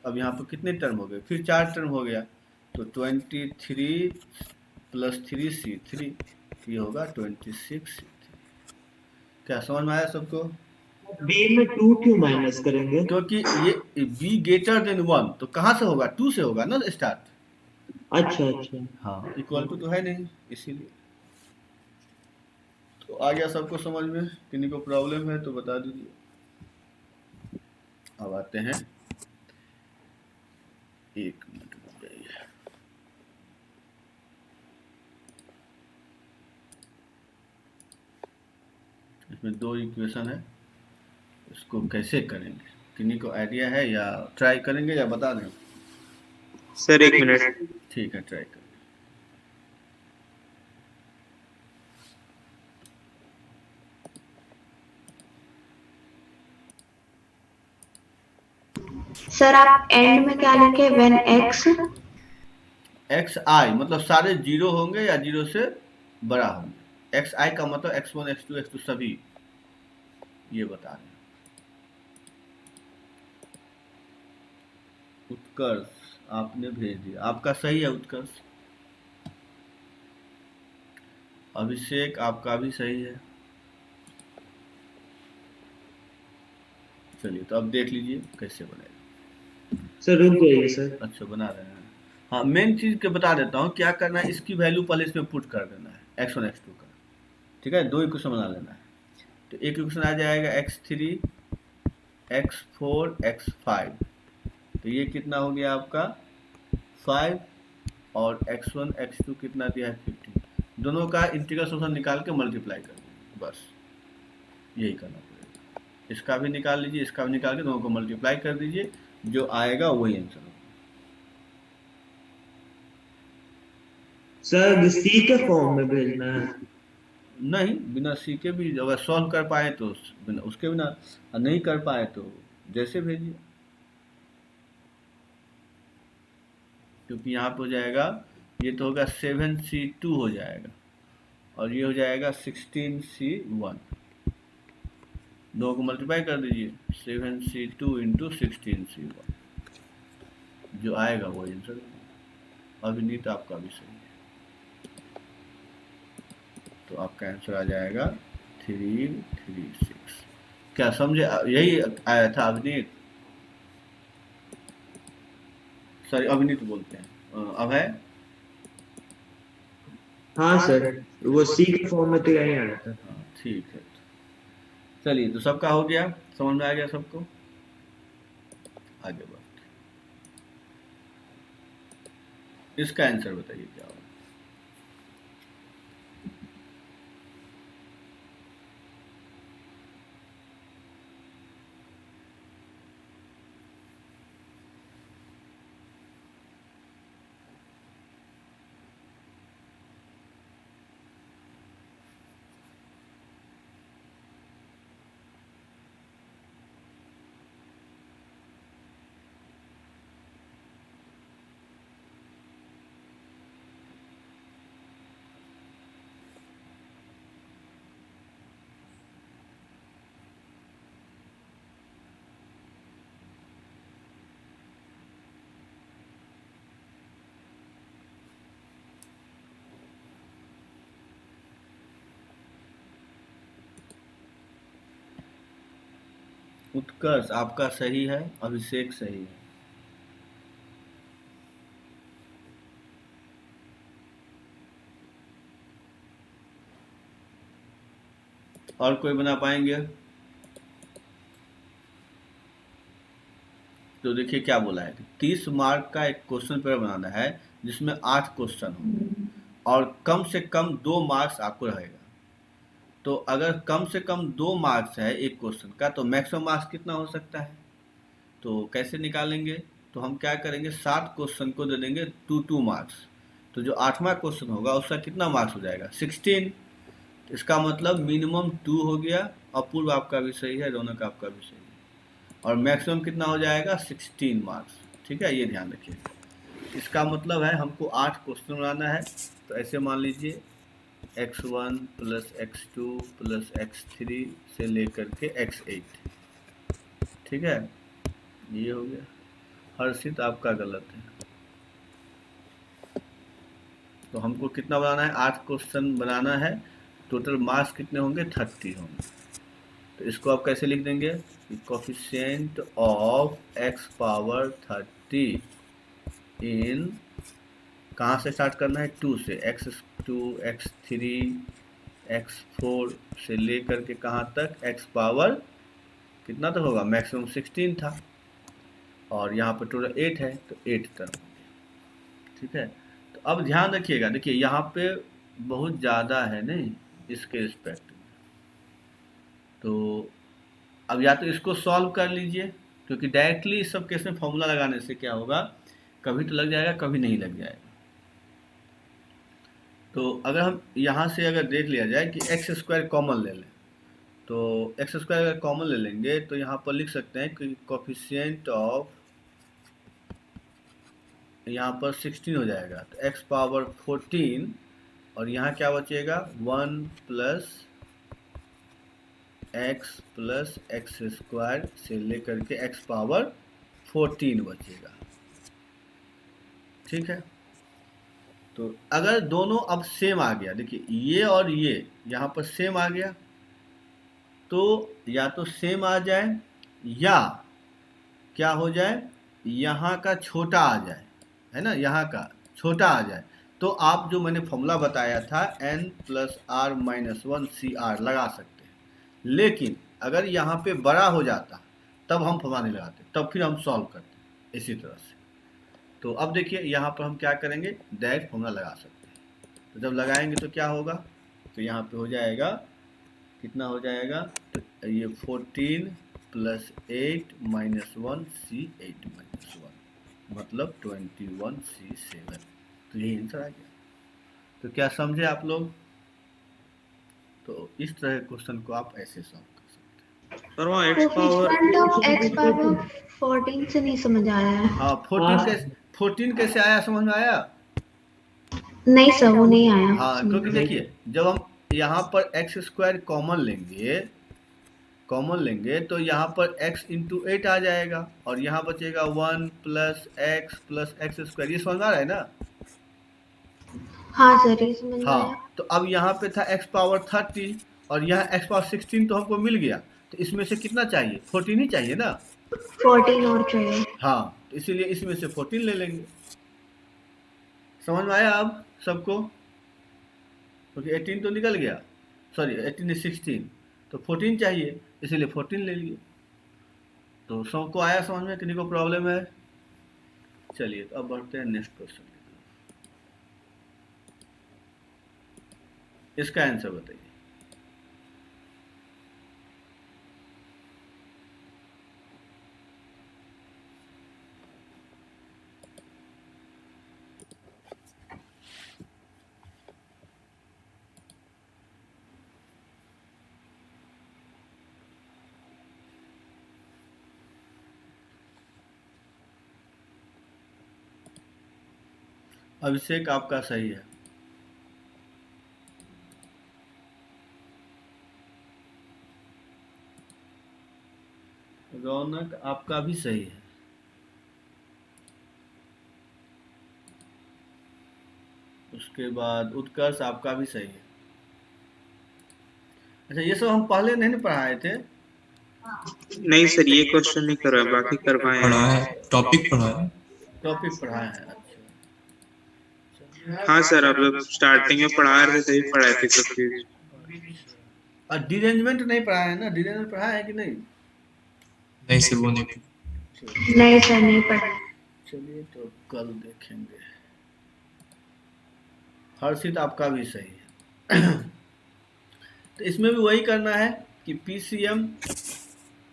[SPEAKER 1] अब यहाँ पर कितने टर्म हो गए? फिर 4 टर्म हो गया। तो 23 प्लस 3c3 ये होगा 26c3। क्या समझ में आया सबको?
[SPEAKER 2] बी में 2 क्यों माइनस करेंगे?
[SPEAKER 1] क्योंकि ये b ग्रेटर देन 1 तो कहाँ से होगा? 2 से होगा ना स्टार्ट।
[SPEAKER 2] अच्छा अच्छा।
[SPEAKER 1] हाँ, इक्वल टू तो है नहीं इसीलिए। तो आ गया सबको समझ में? किन्हीं को प्रॉब्लम है तो बता दीजिए। अब आते हैं, 1 मिनट रुक जाइए। इसमें 2 इक्वेशन है, इसको कैसे करेंगे? किन्हीं को आइडिया है या ट्राई करेंगे या बता दें?
[SPEAKER 3] Sir 1 minute.
[SPEAKER 1] ठीक है, ट्राई करें।
[SPEAKER 5] सर आप एंड में क्या लिखे? व्हेन
[SPEAKER 1] एक्स आई मतलब सारे 0 होंगे या 0 से बड़ा होंगे। एक्स आई का मतलब x1 x2 x2 सभी ये बता रहे हैं। उत्कर्ष आपने भेज दिया, आपका सही है उत्कर्ष। अभिषेक आपका भी सही है। चलिए तो अब देख लीजिए कैसे बनेगा।
[SPEAKER 2] सर रुक जाइए सर।
[SPEAKER 1] अच्छा बना रहे हैं। हाँ, मेन चीज के बता देता हूँ क्या करना है। इसकी वैल्यू पहले इसमें पुट कर देना है x1 x2 का, ठीक है। 2 इक्वेशन बना लेना है। तो एक इक्वेशन आ जाएगा x3 x4 x5। तो ये कितना हो गया आपका 5 और x1 x2 कितना दिया है 15। दोनों का इंटीग्रल सोल्यूशन निकाल के मल्टीप्लाई कर दीजिए, बस यही करना पड़ेगा। इसका भी निकाल लीजिए, इसका भी निकाल के दोनों को मल्टीप्लाई कर दीजिए, जो आएगा वही आंसर होगा।
[SPEAKER 2] सर सी के फॉर्म में भेजना है?
[SPEAKER 1] नहीं, बिना सी के भी अगर सॉल्व कर पाए तो बिना उसके बिना, नहीं कर पाए तो जैसे भेजिए। क्योंकि यहाँ पे हो जाएगा, ये तो होगा 7c2 हो जाएगा और ये हो जाएगा 16c1। दो को मल्टीप्लाई कर दीजिए, 7c2 इंटू 16c1, जो आएगा वो आंसर। अभिनीत आपका भी सही है, तो आपका आंसर आ जाएगा 336। क्या समझे? यही आया था अभिनीत, सॉरी अभिनीत बोलते हैं। अब है
[SPEAKER 2] हाँ सर, वो सी के फॉर्म में तो यही आया था।
[SPEAKER 1] हाँ, ठीक है। चलिए, तो सबका हो गया, समझ में आ गया सबको, आगे बढ़ते। इसका आंसर बताइए क्या होगा। उत्कर्ष आपका सही है, अभिषेक सही है। और कोई बना पाएंगे? तो देखिए क्या बोला है, 30 मार्क का एक क्वेश्चन पेपर बनाना है जिसमें 8 क्वेश्चन हो और कम से कम 2 मार्क्स आपको रहेगा। तो अगर कम से कम 2 मार्क्स है एक क्वेश्चन का, तो मैक्सिमम मार्क्स कितना हो सकता है? तो कैसे निकालेंगे? तो हम क्या करेंगे, 7 क्वेश्चन को दे देंगे 2 मार्क्स। तो जो 8वां क्वेश्चन होगा उसका कितना मार्क्स हो जाएगा? 16। इसका मतलब मिनिमम 2 हो गया। अपूर्व आपका भी सही है, रौनक आपका भी सही है। और मैक्सिमम कितना हो जाएगा? 16 मार्क्स। ठीक है, ये ध्यान रखिएगा। इसका मतलब है हमको 8 क्वेश्चन बनाना है। तो ऐसे मान लीजिए x1 plus x2 plus x3 से लेकर के x8। ठीक है, ये हो गया। हर्षित आपका गलत है। तो हमको कितना बनाना है? 8 क्वेश्चन बनाना है। टोटल मार्क्स कितने होंगे? 30 होंगे। तो इसको आप कैसे लिख देंगे? कोफिशिएंट ऑफ x पावर 30 इन, कहाँ से स्टार्ट करना है? 2 से, x2 x3 x4 से लेकर के कहाँ तक? x पावर कितना तक होगा? मैक्सिमम 16 था और यहाँ पर टोटल 8 है, तो 8 टर्म। ठीक है, तो अब ध्यान रखिएगा, देखिए यहाँ पे बहुत ज़्यादा है नहीं इसके रिस्पेक्ट में। तो अब या तो इसको सॉल्व कर लीजिए, क्योंकि डायरेक्टली इस सब केस में फॉर्मूला लगाने से क्या होगा, कभी तो लग जाएगा कभी नहीं लग जाएगा। तो अगर हम यहाँ से अगर देख लिया जाए कि एक्स स्क्वायर कॉमन ले लें, तो एक्स स्क्वायर अगर कॉमन ले लेंगे तो यहाँ पर लिख सकते हैं कि कोफिशिएंट ऑफ, यहाँ पर 16 हो जाएगा, तो x पावर 14 और यहाँ क्या बचेगा? 1 प्लस एक्स स्क्वायर से लेकर के x पावर 14 बचेगा। ठीक है, तो अगर दोनों अब सेम आ गया, देखिए ये और ये यहाँ पर सेम आ गया, तो या तो सेम आ जाए या क्या हो जाए, यहाँ का छोटा आ जाए, है ना, यहाँ का छोटा आ जाए। तो आप जो मैंने फॉर्मूला बताया था n plus R minus 1 CR लगा सकते हैं। लेकिन अगर यहाँ पे बड़ा हो जाता तब हम फॉर्मूला नहीं लगाते, तब फिर हम सॉल्व करते इसी तरह से। तो अब देखिए यहाँ पर हम क्या करेंगे, डायरेक्ट फॉर्मूला लगा सकते हैं। तो जब लगाएंगे तो क्या होगा, तो यहाँ पे हो जाएगा, कितना हो जाएगा, तो ये 14 प्लस 8 माइनस 1 C8 माइनस 1 मतलब 21 C7। तो यही आंसर आ गया। तो क्या समझे आप लोग? तो इस तरह के क्वेश्चन को आप ऐसे सॉल्व कर सकते हैं।
[SPEAKER 2] सर वो
[SPEAKER 5] कोफिशिएंट ऑफ x पावर 14 से नहीं समझ आया है।
[SPEAKER 1] हाँ, 14 कैसे आया, समझ में आया?
[SPEAKER 5] नहीं सर, वो नहीं आया।
[SPEAKER 1] हाँ, क्योंकि देखिए जब हम यहाँ पर एक्स स्क्वायर कॉमन लेंगे तो यहाँ पर x इंटू 8 आ जाएगा और यहाँ बचेगा 1 प्लस एक्स स्क्वायर। ये समझ में आ रहा है ना?
[SPEAKER 5] हाँ सर, ये समझ में आया।
[SPEAKER 1] हाँ, तो अब यहाँ पे था x पावर 30 और यहाँ x पावर 16 तो हमको मिल गया। तो इसमें से कितना चाहिए? 14 ही चाहिए ना?
[SPEAKER 5] 14 और चाहिए।
[SPEAKER 1] हाँ, तो इसीलिए इसमें से 14 ले लेंगे। समझ में आया अब सबको? क्योंकि 18 तो निकल गया, सॉरी 18 है 16, तो 14 चाहिए, इसीलिए 14 ले लिए। तो सबको आया समझ में? किसी को प्रॉब्लम है? चलिए तो अब बढ़ते हैं नेक्स्ट क्वेश्चन की तरफ। इसका आंसर बताइए। अभिषेक आपका सही है। रौनक आपका भी सही है। उसके बाद उत्कर्ष आपका भी सही है। अच्छा, ये सब हम पहले नहीं पढ़ाए थे?
[SPEAKER 3] नहीं सर, ये क्वेश्चन नहीं करवाए, बाकी करवाए
[SPEAKER 4] पढ़ा
[SPEAKER 3] हैं।
[SPEAKER 4] है, टॉपिक पढ़ा है।
[SPEAKER 1] टॉपिक पढ़ाए हैं, अच्छा।
[SPEAKER 3] हाँ सर, आप लोग स्टार्टिंग में पढ़ा रहे थे तभी पढ़ाए थे सब चीज।
[SPEAKER 1] और डिरेंजमेंट नहीं पढ़ाए है ना? डिरेंजमेंट पढ़ाए है कि नहीं?
[SPEAKER 4] नहीं सर, वो नहीं।
[SPEAKER 5] नहीं सर, नहीं पढ़ा।
[SPEAKER 1] चलिए तो कल देखेंगे। हर्षित आपका भी सही है। तो इसमें भी वही करना है कि PCM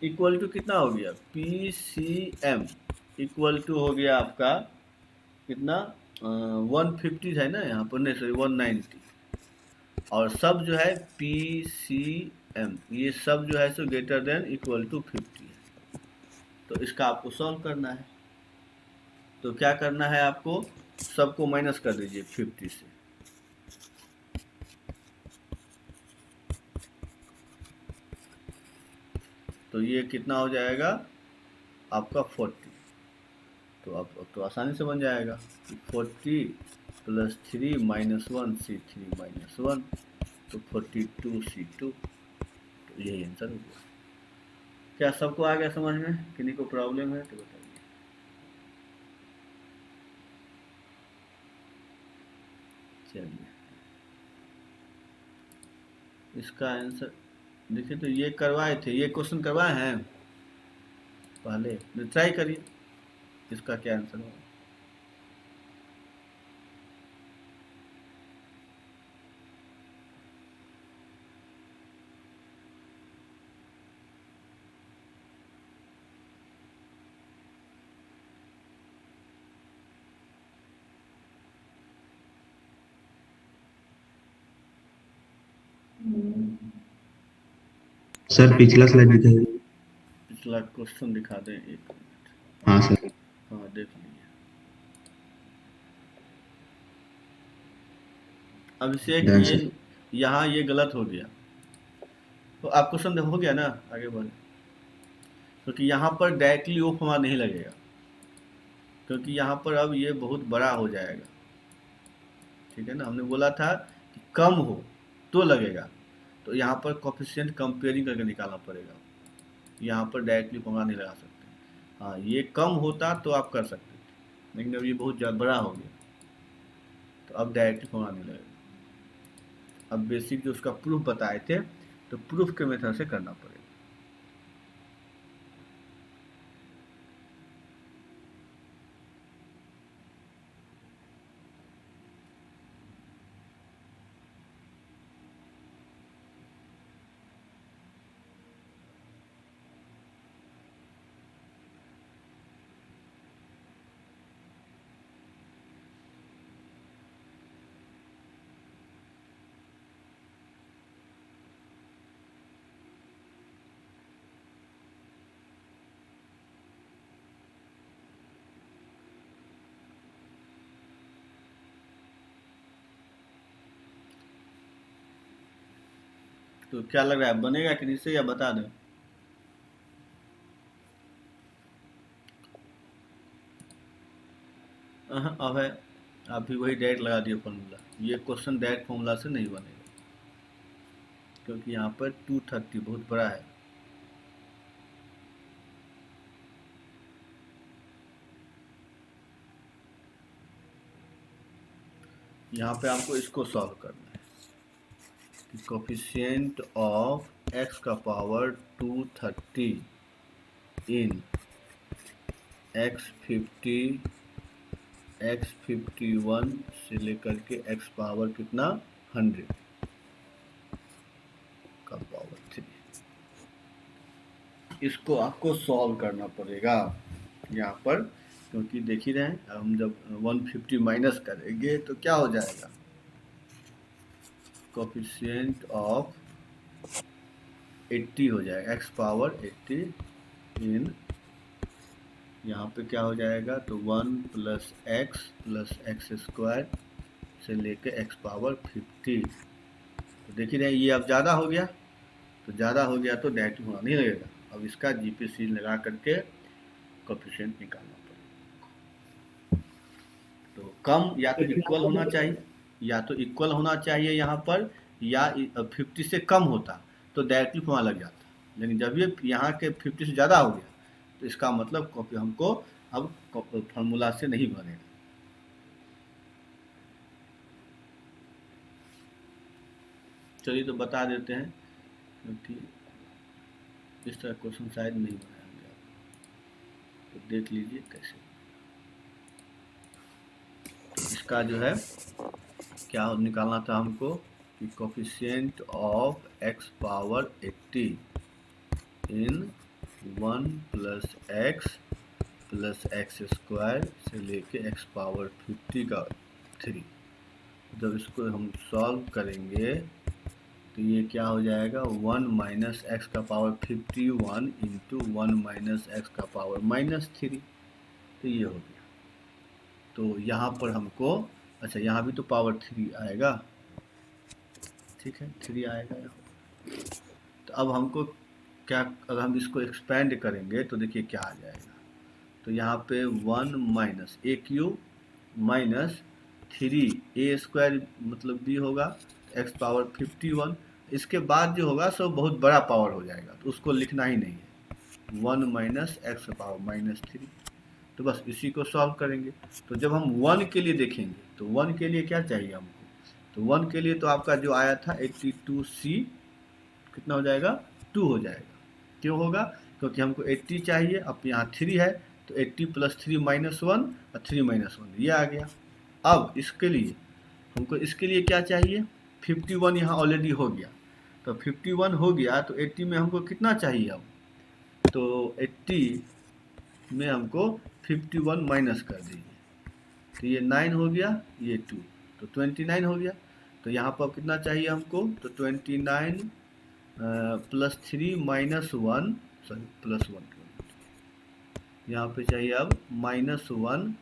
[SPEAKER 1] इक्वल टू कितना हो गया? PCM इक्वल टू हो गया आपका कितना? 150 है ना यहाँ पर? नहीं सॉरी 190। और सब जो है PCM, ये सब जो है सो ग्रेटर देन इक्वल टू 50 है। तो इसका आपको सॉल्व करना है। तो क्या करना है आपको? सबको माइनस कर दीजिए 50 से। तो ये कितना हो जाएगा आपका 40। तो अब तो आसानी से बन जाएगा 40 + 3 - 1 C3 - 1, तो 42 C2। तो यही आंसर हो गया। क्या सबको आ गया समझ में? किसी को प्रॉब्लम है तो बताइए। चलिए इसका आंसर देखिए। तो ये करवाए थे, ये क्वेश्चन करवाए हैं पहले, ट्राई करिए इसका क्या आंसर होगा।
[SPEAKER 2] सर पिछला स्लाइड दिखाइए।
[SPEAKER 1] पिछला क्वेश्चन दिखा दें, एक मिनट।
[SPEAKER 2] हाँ सर।
[SPEAKER 1] हाँ देख लीजिए। अभिषेक
[SPEAKER 2] ध्यान
[SPEAKER 1] ये
[SPEAKER 2] से।
[SPEAKER 1] यहाँ ये गलत हो गया। तो आपको संदेह हो गया ना? आगे बढ़े। क्योंकि यहाँ पर डायरेक्टली वो फॉर्मूला नहीं लगेगा, क्योंकि यहाँ पर अब ये बहुत बड़ा हो जाएगा। ठीक है ना? हमने बोला था कि कम हो तो लगेगा, तो यहाँ पर कोफिशिएंट कंपेयरिंग करके निकालना पड़ेगा। यहाँ पर डायरेक्टली फॉर्मूला नहीं लगा सकते। हाँ, ये कम होता तो आप कर सकते थे, लेकिन अब ये बहुत बड़ा हो गया, तो अब डायरेक्टली फॉर्मूला नहीं लगेगा। अब बेसिक जो उसका प्रूफ बताए थे, तो प्रूफ के मेथड से करना पड़ेगा। तो क्या लग रहा है, बनेगा कि नहीं से, या बता दें? अब है, आप भी वही डायरेक्ट लगा दिए फॉर्मूला। ये क्वेश्चन डायरेक्ट फॉर्मूला से नहीं बनेगा, क्योंकि यहाँ पर 230 बहुत बड़ा है। यहाँ पे आपको इसको सॉल्व करना है कि कोफिशिएंट ऑफ x का पावर 230 इन x50 x51 से लेकर के x पावर कितना 100 का पावर 3, इसको आपको सॉल्व करना पड़ेगा यहाँ पर, क्योंकि देख ही रहे हैं हम जब 150 माइनस करेंगे तो क्या हो जाएगा, कोफिशिएंट ऑफ 80 हो जाएगा, x पावर 80 इन, यहाँ पे क्या हो जाएगा तो 1 प्लस एक्स स्क्वायर से लेके x पावर 50। तो देख ही रहे ये अब ज़्यादा हो गया, तो ज़्यादा हो गया तो डायरेक्ट होना नहीं लगेगा, अब इसका जीपीसी लगा करके कोफिशिएंट निकालना पड़ेगा। तो कम या तो इक्वल होना चाहिए, या तो इक्वल होना चाहिए यहाँ पर, या 50 से कम होता तो डायरेक्टली वहाँ लग जाता, लेकिन जब ये यहाँ के 50 से ज़्यादा हो गया तो इसका मतलब कॉपी हमको अब फार्मूला से नहीं बनेगा। चलिए तो बता देते हैं, क्योंकि इस तरह क्वेश्चन शायद नहीं बनाया गया, तो देख लीजिए कैसे। इसका जो है क्या निकालना था हमको कि coefficient of x power 80 in 1 plus x square से लेके x पावर 50 का 3, जब इसको हम सॉल्व करेंगे तो ये क्या हो जाएगा 1 माइनस एक्स का पावर 51 इंटू 1 माइनस एक्स का पावर -3, तो ये हो गया। तो यहाँ पर हमको, अच्छा यहाँ भी तो पावर 3 आएगा, ठीक है 3 आएगा यहाँ। तो अब हमको क्या, अगर हम इसको एक्सपेंड करेंगे तो देखिए क्या आ जाएगा, तो यहाँ पे 1 minus A cube minus 3 a square मतलब b होगा x पावर 51, इसके बाद जो होगा सब बहुत बड़ा पावर हो जाएगा तो उसको लिखना ही नहीं है, 1 माइनस एक्स पावर -3, तो बस इसी को सॉल्व करेंगे। तो जब हम 1 के लिए देखेंगे तो 1 के लिए क्या चाहिए हमको, तो 1 के लिए तो आपका जो आया था 82c कितना हो जाएगा 2 हो जाएगा, क्यों होगा क्योंकि हमको 80 चाहिए, अब यहाँ 3 है तो 80 प्लस 3 -1 और 3 -1 ये आ गया। अब इसके लिए हमको, इसके लिए क्या चाहिए 51 यहाँ ऑलरेडी हो गया, तो 51 हो गया तो 80 में हमको कितना चाहिए अब, तो 80 में हमको 51 माइनस कर दीजिए, तो ये 9 हो गया, ये 2 तो 29 हो गया। तो यहाँ पर कितना चाहिए हमको, तो 29 प्लस 3 -1 सॉरी +1, यहाँ पे चाहिए अब -1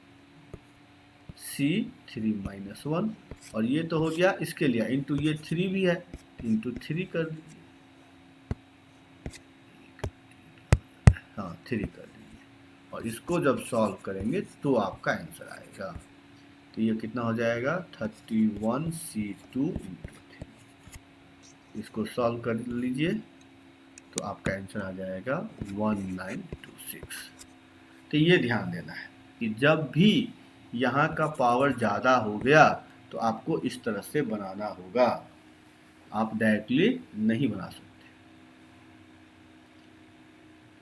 [SPEAKER 1] C3 -1, और ये तो हो गया इसके लिए, इंटू ये 3 भी है इंटू 3 कर दीजिए, हाँ 3 कर दीजिए, और इसको जब सॉल्व करेंगे तो आपका आंसर आएगा, तो ये कितना हो जाएगा 31C2 इंटू 3, इसको सॉल्व कर लीजिए तो आपका आंसर आ जाएगा 1926। तो ये ध्यान देना है कि जब भी यहाँ का पावर ज़्यादा हो गया तो आपको इस तरह से बनाना होगा, आप डायरेक्टली नहीं बना सकते।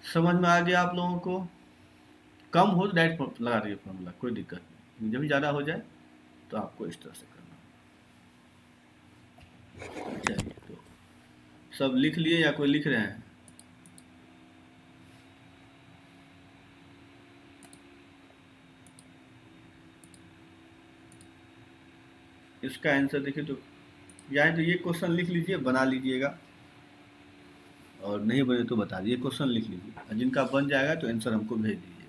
[SPEAKER 1] समझ में आ गया आप लोगों को, कम हो तो डायरेक्ट लगा दीजिए फॉर्मूला, कोई दिक्कत नहीं, जब भी ज़्यादा हो जाए तो आपको इस तरह से करना होगा। चलिए तो सब लिख लिए या कोई लिख रहे हैं, इसका आंसर देखिए, तो या तो ये क्वेश्चन लिख लीजिए बना लीजिएगा, और नहीं बने तो बता दीजिए, क्वेश्चन लिख लीजिए, और जिनका बन जाएगा तो आंसर हमको भेज दीजिए,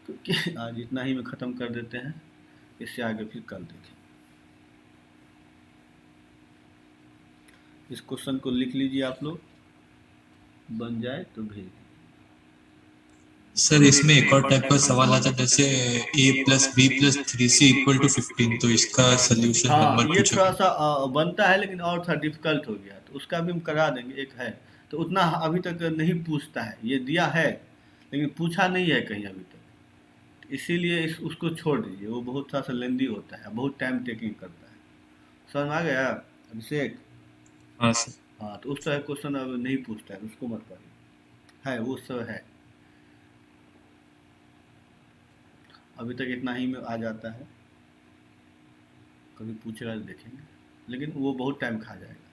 [SPEAKER 1] क्योंकि आज इतना ही में ख़त्म कर देते हैं, इससे आगे फिर कल देखें। इस क्वेश्चन को लिख लीजिए आप लोग, बन जाए तो भेज दीजिए।
[SPEAKER 4] सर इसमें एक और टाइप का सवाल आता है, जैसे a + b + 3c = 15, तो इसका सोल्यूशन
[SPEAKER 1] हाँ
[SPEAKER 4] नंबर
[SPEAKER 1] ये
[SPEAKER 4] पूछो।
[SPEAKER 1] थोड़ा सा बनता है, लेकिन और थोड़ा डिफिकल्ट हो गया, तो उसका भी हम करा देंगे, एक है तो उतना अभी तक नहीं पूछता है, ये दिया है लेकिन पूछा नहीं है कहीं अभी तक, इसीलिए उसको छोड़ दीजिए, वो बहुत थोड़ा सा लेंदी होता है, बहुत टाइम टेकिंग करता है। समझ में आ गया अभिषेक?
[SPEAKER 4] हाँ सर।
[SPEAKER 1] हाँ, तो उस तरह क्वेश्चन अब नहीं पूछता है, उसको मत करिए। है वो सब है, अभी तक इतना ही में आ जाता है, कभी पूछेगा तो देखेंगे, लेकिन वो बहुत टाइम खा जाएगा।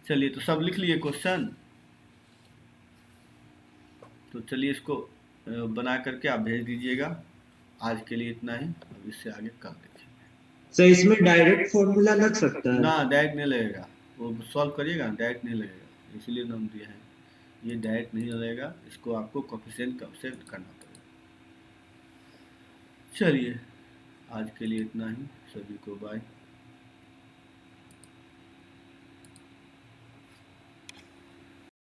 [SPEAKER 1] चलिए, तो सब लिख लिए क्वेश्चन? तो चलिए इसको बना करके आप भेज दीजिएगा। आज के लिए इतना ही, अब इससे आगे कल देखेंगे।
[SPEAKER 2] सर इसमें डायरेक्ट फॉर्मूला लग सकता है?
[SPEAKER 1] ना, डायरेक्ट नहीं लगेगा, वो सॉल्व करिएगा, डायरेक्ट नहीं लगेगा, इसीलिए नाम दिया है, ये डायरेक्ट नहीं लगेगा, इसको आपको कोफिशिएंट से करना पड़ेगा। चलिए, आज के लिए इतना ही, सभी को बाय।